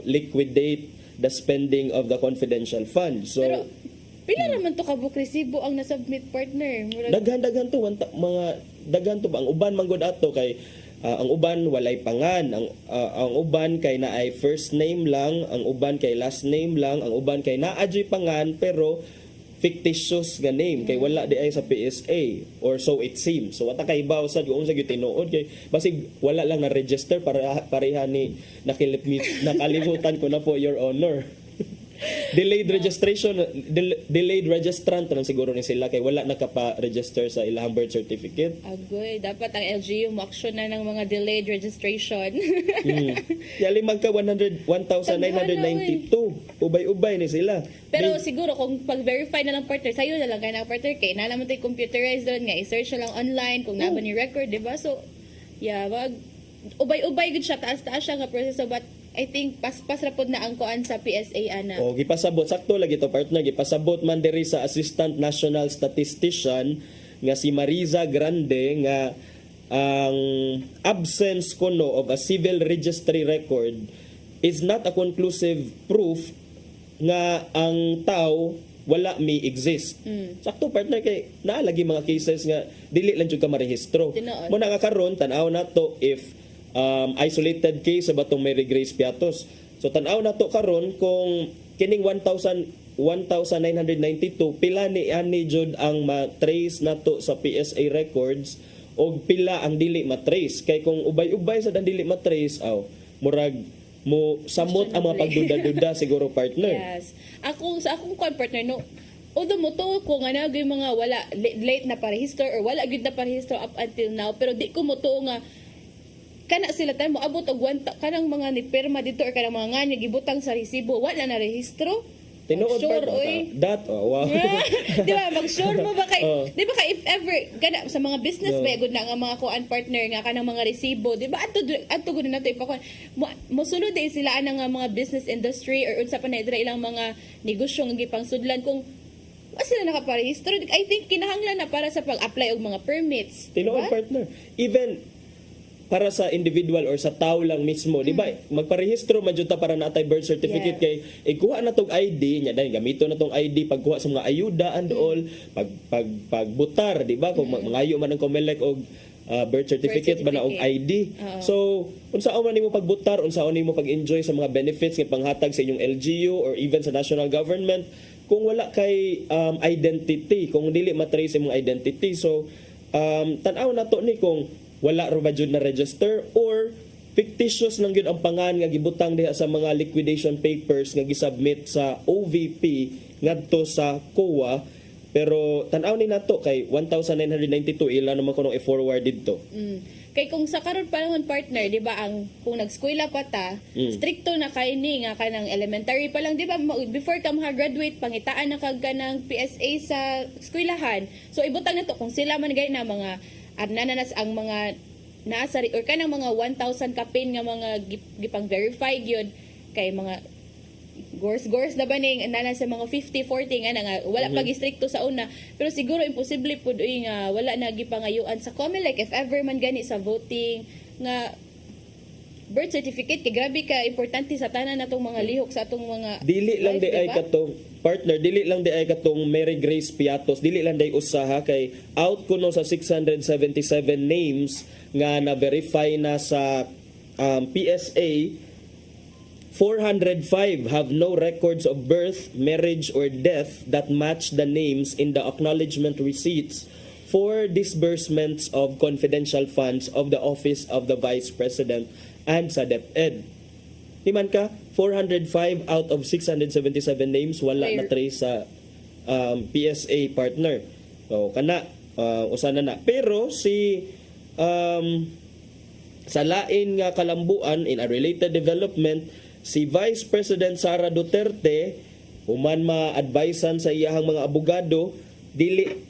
liquidate the spending of the confidential fund. So pero pila naman to kabuk resibo ang nasubmit partner? Daghan to mga daghan to ba ang uban man gud ato kay ang uban walay pangan, ang uban kay naay first name lang, ang uban kay last name lang, ang uban kay naa adjay pangan pero fictitious nga name kay wala di ay sa PSA or so it seems. So wata kay ibaw sad kung unsa gyud tinuod kay basig wala lang na register para pareha ni nakalimutan ko na po your honor. delayed registration, delayed registrant lang siguro ni sila kay wala nakapa-register sa ilahang birth certificate. Agoy, dapat ang LGU mo-action na ng mga delayed registration. Yali magka 1,992. Ubay-ubay ni sila. Pero siguro kung pag-verify na lang partner, sa'yo na lang kaya na partner kay nalaman tayo computerized doon nga, i-search na lang online kung naman ni record, di ba? So, yeah, ubay-ubay gud siya, taas-taas siya nga proseso, but I think pas rapod na ang kuan sa PSA ana. O gipasabot sakto lagi to partner, gipasabot man diri sa Assistant National Statistician nga si Mariza Grande nga ang absence kuno of a civil registry record is not a conclusive proof nga ang tao wala may exist. Sakto partner kay naa lagi mga cases nga dili lang jud ka marehistro. Mo na nga karon tan-aw nato if isolated case sa batong Mary Grace Piatos. So tan-aw nato karon kung kining 1,992 pila ni ani jud ang ma-trace nato sa PSA records o pila ang dili ma-trace. Kay kung ubay-ubay sa dili ma-trace, murag mo samot ang mga pagduda-duda siguro partner. Yes. Sa akong partner no. Although mo to ko nga nagay mga wala late na parehistro or wala gyud na parehistro up until now, pero di ko mo to nga kana sila tayo mo abot og kanang mga ni perma dito or kanang mga nga gibutang sa resibo wala na rehistro. Tinuod sure, pa that wow. Di ba mag-sure mo ba kay di ba kay if ever kana sa mga business ba good na nga mga kuan partner nga kanang mga resibo, di ba adto gud nato ipakuan mo sulod din sila ana nga mga business industry or unsa pa na dira ilang mga negosyo nga gipangsudlan kung sila nakaparehistro. I think kinahanglan na para sa pag-apply og mga permits. Tinuod partner. Even para sa individual or sa tao lang mismo, di ba? Magparehistro man jud ta para natay birth certificate kay ikuha na tong ID nya dahil gamito na tong ID pagkuha sa mga ayuda and all, pagbutar, di ba? Kung mangayo man ang COMELEC og birth certificate ba na og ID. So, unsa man nimo pagbutar, unsa nimo pag-enjoy sa mga benefits nga panghatag sa inyong LGU or even sa national government kung wala kay identity, kung dili matrace imong identity. So, tan-aw nato ni kung wala ro ba jud na register or fictitious lang gyud ang pangan nga gibutang diha sa mga liquidation papers nga gisubmit sa OVP ngadto sa COA, pero tan-aw ni nato kay 1,992 ila naman kuno i-forward didto. Kay kung sa karon panahon partner, di ba ang kung nag-eskwela pa ta, stricto na kay ni nga kanang elementary pa lang, di ba before ka maka-graduate pangitaan na kag kanang PSA sa eskwelahan. So ibutang nato kung sila man gay na mga nananas ang mga nasa or kanang mga 1,000 kapin nga mga gipang verify gyud kay mga gors na ba ning nanas sa mga 50-40 nga wala pag stricto sa una, pero siguro imposible pud nga wala na gipangayuan sa COMELEC if ever man gani sa voting nga birth certificate kay grabe ka importante sa tanan natong mga lihok sa atong mga dili lang di ay katong partner, dili lang di ay katong Mary Grace Piatos, dili lang di usaha kay out kuno sa 677 names nga na verify na sa PSA, 405 have no records of birth, marriage or death that match the names in the acknowledgement receipts for disbursements of confidential funds of the Office of the Vice President and sa DepEd. Di man ka, 405 out of 677 names wala na trace sa PSA partner. So, kana, usana na. Pero si sa lain nga kalambuan in a related development, si Vice President Sara Duterte, human ma-advisean sa iyahang mga abogado,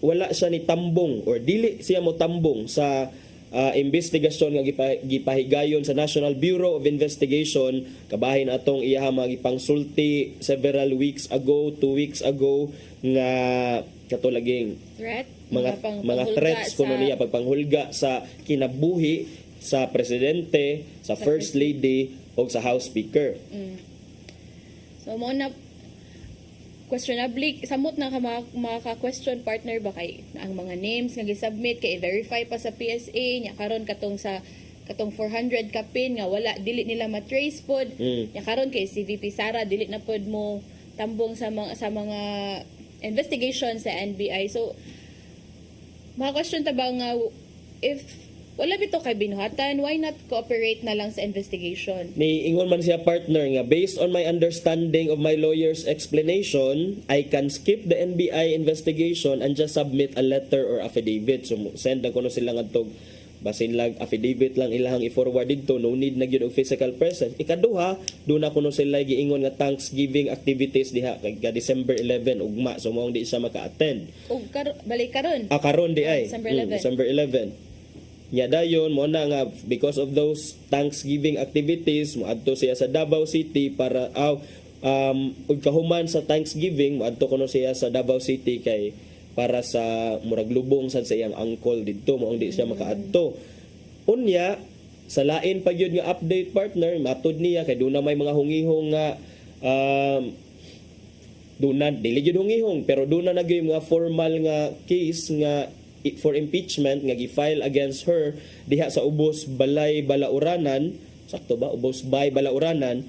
wala siya ni tambong or dili siya mo tambong sa investigasyon nga gipahigayon sa National Bureau of Investigation kabahin atong iyahang mga gipangsulti several weeks ago, 2 weeks ago nga katulaging mga threats kuno niya pagpanghulga sa kinabuhi sa presidente, sa first lady o sa House Speaker. So mo na questionably samot na maka-question partner ba kay ang mga names nga gi-submit kay verify pa sa PSA nya karon katong 400 kapin nga wala dili nila ma-trace pod nya karon kay si VP Sara dili na pod mo tambong sa mga investigation sa NBI. So maka-question ta ba nga if wala bito kay binuhatan, why not cooperate na lang sa investigation? Ni ingon man siya partner nga based on my understanding of my lawyer's explanation, I can skip the NBI investigation and just submit a letter or affidavit. So send na kuno sila ngadtog basin lang affidavit lang ilahang i-forward dito, no need na gyud og physical presence. Ikaduha, do na kuno sila giingon nga Thanksgiving activities diha kay December 11 ugma, so mao di siya maka-attend. O balik karon. Karon di ay December 11. December 11. Nya dayon mo na nga because of those Thanksgiving activities moadto siya sa Davao City para ug kahuman sa Thanksgiving moadto kuno siya sa Davao City kay para sa murag lubong sad sa iyang uncle didto mo di siya makaadto. Unya sa lain pa gyud nga update partner matud niya kay doon na may mga hungihong nga doon na dili gyud hungihong pero doon na nagyoy mga formal nga case nga for impeachment nga gi-file against her diha sa Ubos Balay Balauranan. Sakto ba? Ubos Bay Balauranan.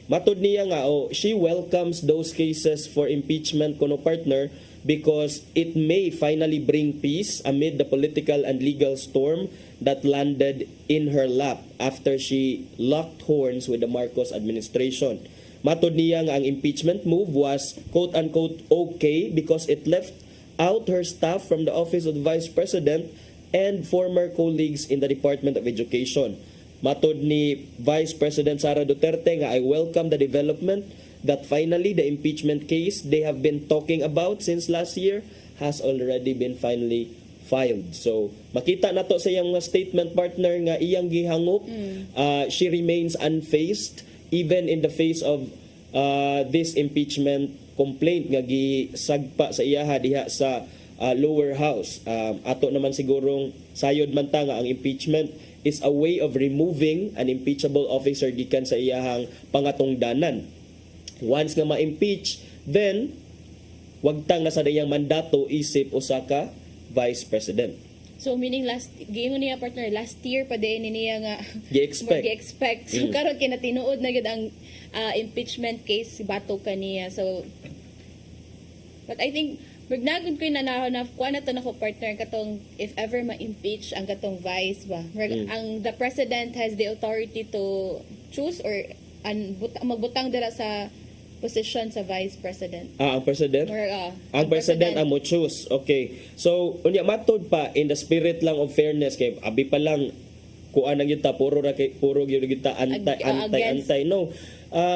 Matud niya nga she welcomes those cases for impeachment kuno partner because it may finally bring peace amid the political and legal storm that landed in her lap after she locked horns with the Marcos administration. Matud niya nga ang impeachment move was quote-unquote okay because it left out her staff from the office of the Vice President and former colleagues in the Department of Education. Matod ni Vice President Sara Duterte nga I welcome the development that finally the impeachment case they have been talking about since last year has already been finally filed. So makita nato sa iyang mga statement partner nga iyang gihangop she remains unfazed even in the face of this impeachment complaint nga gisagpa sa iyaha diha sa lower house. Ato naman sigurong sayod man ta nga ang impeachment is a way of removing an impeachable officer gikan sa iyahang pangatungdanan. Once nga ma-impeach, then wag tang nasa dayang mandato isip usa ka vice president. So meaning giingon niya partner last year pa din niya nga gi-expect. So karon kinatinuod na gyud ang impeachment case bato kaniya. So but I think magnagon ko na kuha na to nako partner katong if ever ma-impeach ang katong vice ba. Ang the president has the authority to choose or magbutang dira sa position sa vice president. Ang president? Or, ang president ang mo choose. Okay. So, unya matod pa in the spirit lang of fairness kay abi pa lang kuan ang yuta puro gyud kita anti. No.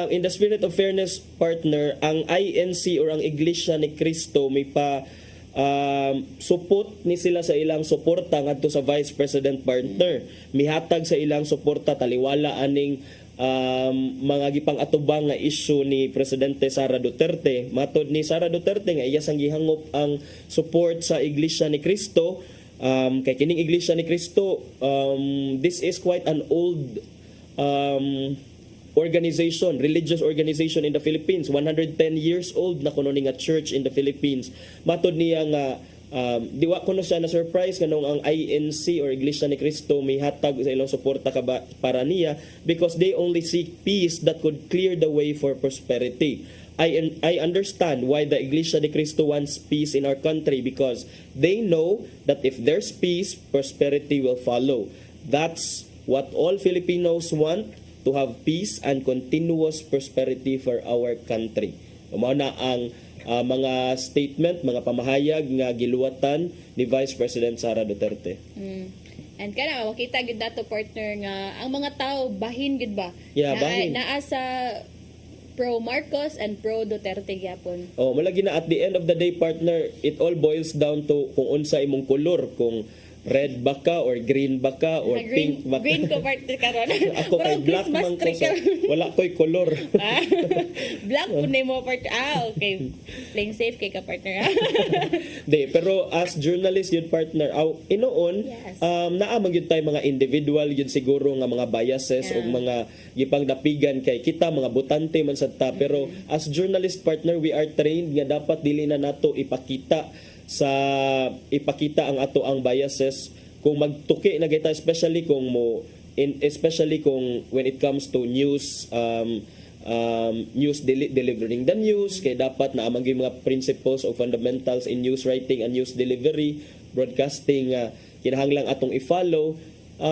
In the spirit of fairness partner, ang INC or ang Iglesia ni Cristo may pa support ni sila sa ilang suporta ngadto sa vice president partner. Mihatag sa ilang suporta taliwala aning mga gipang atubang nga issue ni Presidente Sara Duterte. Matod ni Sara Duterte nga iya sang gihangop ang support sa Iglesia ni Cristo. Kay kining Iglesia ni Cristo, this is quite an old organization, religious organization in the Philippines. 110 years old na kuno ni nga church in the Philippines. Matod niya nga diwa ko na siya na surprise kanong ang INC or Iglesia ni Cristo may hatag sa ilang suporta para niya because they only seek peace that could clear the way for prosperity. I understand why the Iglesia ni Cristo wants peace in our country because they know that if there's peace, prosperity will follow. That's what all Filipinos want, to have peace and continuous prosperity for our country. Mao na ang mga statement, mga pamahayag nga giluwatan ni Vice President Sara Duterte. And kana makita gid dato partner nga ang mga tao bahin gid ba? Yeah, bahin. Naa sa pro Marcos and pro Duterte gyapon. Malagi na at the end of the day partner, it all boils down to kung unsa imong kolor, kung red ba ka or green ba ka or pink ba ka. Green ko partner karon. Ako kay black man ko so wala ko'y kolor. Black po mo partner. Okay. Playing safe kay ka partner. Pero as journalist yun partner, inoon, naamang yun tayo mga individual yun siguro nga mga biases o mga gipangdapigan kay kita mga botante man sa ta. Pero as journalist partner, we are trained nga dapat dili na nato ipakita ang ato ang biases kung magtuki na kita especially kung when it comes to news delivering the news kay dapat na amang mga principles o fundamentals in news writing and news delivery broadcasting kinahanglang atong i-follow.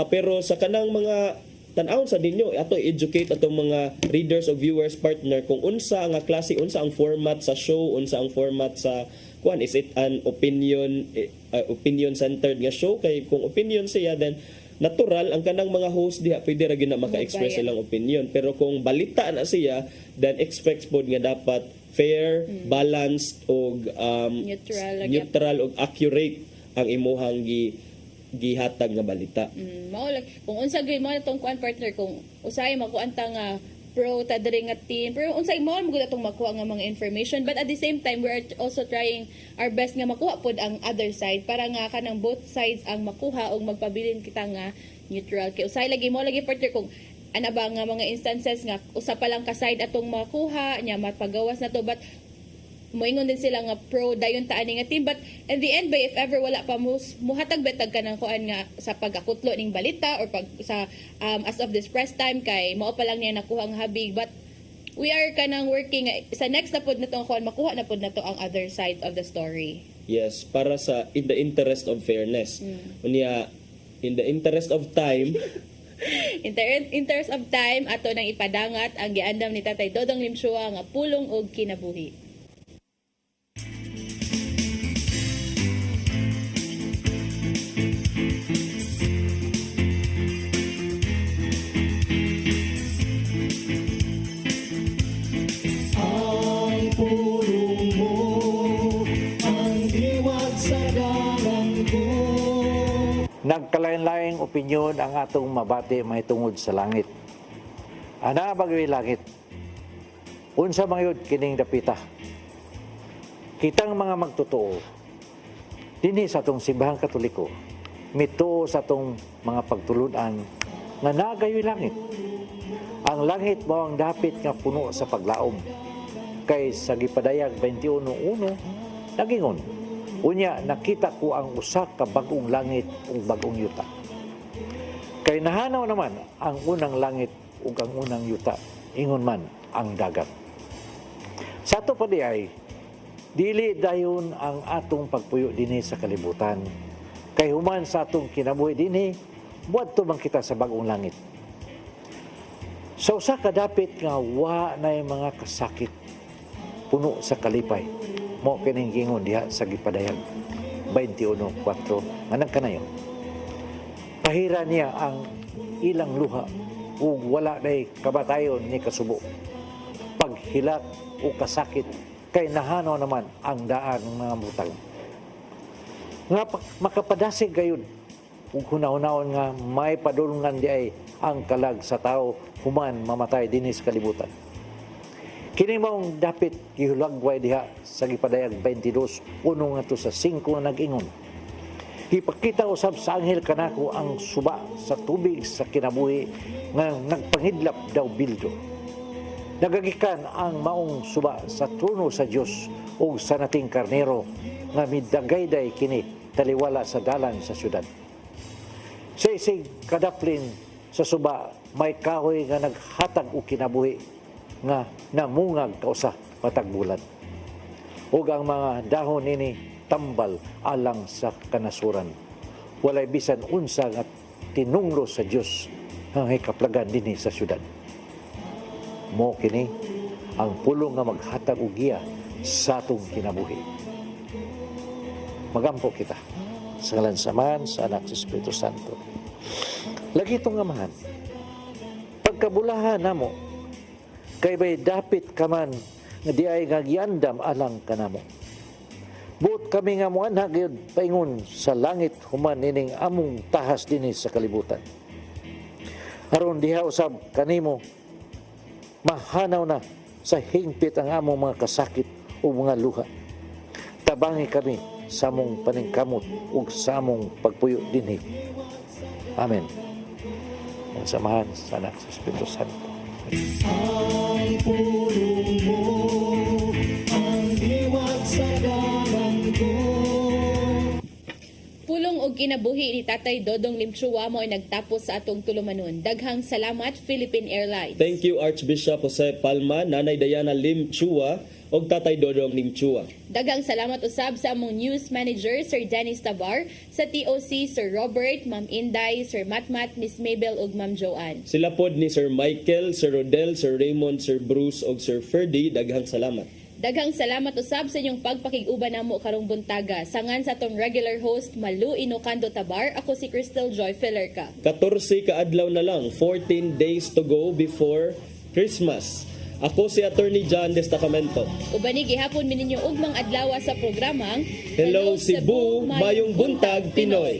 Pero sa kanang mga tan-awon sa ninyo, ato educate atong mga readers o viewers partner kung unsa nga klase, unsa ang format sa show, unsa ang format sa kuan, is it an opinion centered nga show? Kay kung opinion siya, then natural ang kanang mga host diha pwede ra gyud na maka-express silang opinion. Pero kung balita na siya, then expect pod nga dapat fair, balanced og neutral og accurate ang imuhang gihatag nga balita. Mao lang kung unsa gyud mo itong kuan partner, kung usay makuan ta nga pro ta diri nga team, pero unsay mo mo atong makuha nga mga information, but at the same time we are also trying our best nga makuha pod ang other side para nga kanang both sides ang makuha og magpabilin kita nga neutral. Kay usay lagi mo lagi partner kung ana ba nga mga instances nga usa pa lang ka side atong makuha nya mapagawas na to, but moingon din sila nga pro dayon ta ani nga team, but in the end ba if ever wala pa muhatag betag kanang kuan nga sa pagakutlo ning balita or pag sa as of this press time kay mao pa lang niya nakuha ang habig, but we are kanang working sa next na pod natong kuan makuha na pod nato ang other side of the story. Yes, para sa in the interest of fairness. Unya in the interest of time interest of time ato nang ipadangat ang giandam ni Tatay Dodong Limchua nga pulong og kinabuhi. Ang pulong mo, ang diwag sa dalan ko. Nagkalain-laing opinyon ang atong mabati mahitungod sa langit. Ana bagay langit. Unsa mangyud kining dapita. Kitang mga magtotoo dinhi sa atong simbahang Katoliko, mituo sa atong mga pagtulunan nga nagayoy langit. Ang langit mao ang dapit nga puno sa paglaom. Kay sa gipadayag 21:1 nagingon, unya nakita ko ang usa ka bag-ong langit ug bag-ong yuta. Kay nahanaw naman ang unang langit ug ang unang yuta, ingon man ang dagat. Sa ato pa diay, dili dayon ang atong pagpuyo dinhi sa kalibutan. Kay human sa atong kinabuhi dinhi, buadto man kita sa bag-ong langit. Sa usa ka dapit nga wa nay mga kasakit, puno sa kalipay, mo kining gingon diha sa gipadayag 21:4 nga nagkanayon. Pahira niya ang ilang luha ug wala day kabatayon ni kasubo. Paghilak o kasakit kay nahanaw naman ang daan ng mga butang. Nga makapadasig gayud ug hunaw-hunawon nga may padulungan di ay ang kalag sa tao human mamatay dinhi sa kalibutan. Kini maong dapit gihulagway diha sa gipadayag 22:1 ngadto sa 5 nga nag-ingon. Ipakita usab sa anghel kanako ang suba sa tubig sa kinabuhi nga nagpangidlap daw bildo. Nagagikan ang maong suba sa trono sa Dios ug sa nating karnero nga midagayday kini taliwala sa dalan sa syudad. Sa isig kadaplin sa suba may kahoy nga naghatag og kinabuhi nga namungag kausa matag bulan. Ug ang mga dahon nini tambal alang sa kanasuran. Walay bisan unsa nga tinunglo sa Dios nga kaplagan dinhi sa syudad. Mo kini ang pulong nga maghatag og giya sa atong kinabuhi. Magampo kita sa ngalan sa Ama, sa Anak, sa Espiritu Santo. Lagi itong amahan. Pagkabulahan namo, kay bay dapit kaman nga di ay nga giandam alang kanamo. Buot kami nga mo anha gyud paingon sa langit human ining among tahas dinhi sa kalibutan. Aron diha usab kanimo mahanaw na sa hingpit ang among mga kasakit o mga luha. Tabangi kami sa among paningkamot ug sa among pagpuyo dinhi. Amen. Ang samahan sa Anak sa Espiritu Santo. Ang pulong mo, ang diwag sa dalan ko. Pulong og kinabuhi ni Tatay Dodong Limchua mo ay nagtapos sa atong tulumanon. Daghang salamat Philippine Airlines. Thank you Archbishop Jose Palma, Nanay Diana Lim Chua, og Tatay Dodong Nimchua. Daghang salamat usab sa among news manager Sir Dennis Tabar, sa TOC Sir Robert, Ma'am Inday, Sir Matmat, Miss Mabel ug Ma'am Joanne. Sila pod ni Sir Michael, Sir Rodel, Sir Raymond, Sir Bruce og Sir Ferdy, daghang salamat. Daghang salamat usab sa inyong pagpakig-uban namo karong buntaga. Sangan sa atong regular host Malu Inocando Tabar, ako si Crystal Joy Filerca. 14 ka adlaw na lang, 14 days to go before Christmas. Ako si Attorney John Destacamento. Ubani gihapon mi ninyo ugmang adlaw sa programang Hello Cebu, Mayong Buntag, Pinoy.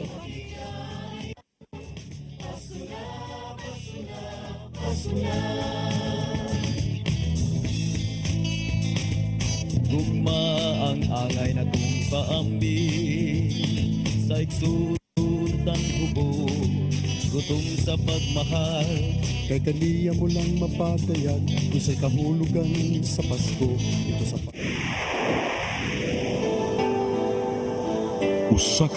Gugma ang angay na tong kaambi sa igsutan hubo, gutom sa pagmahal. Kay kaniya mo lang mapatayag kung sa'y kahulugan sa Pasko. Ito sa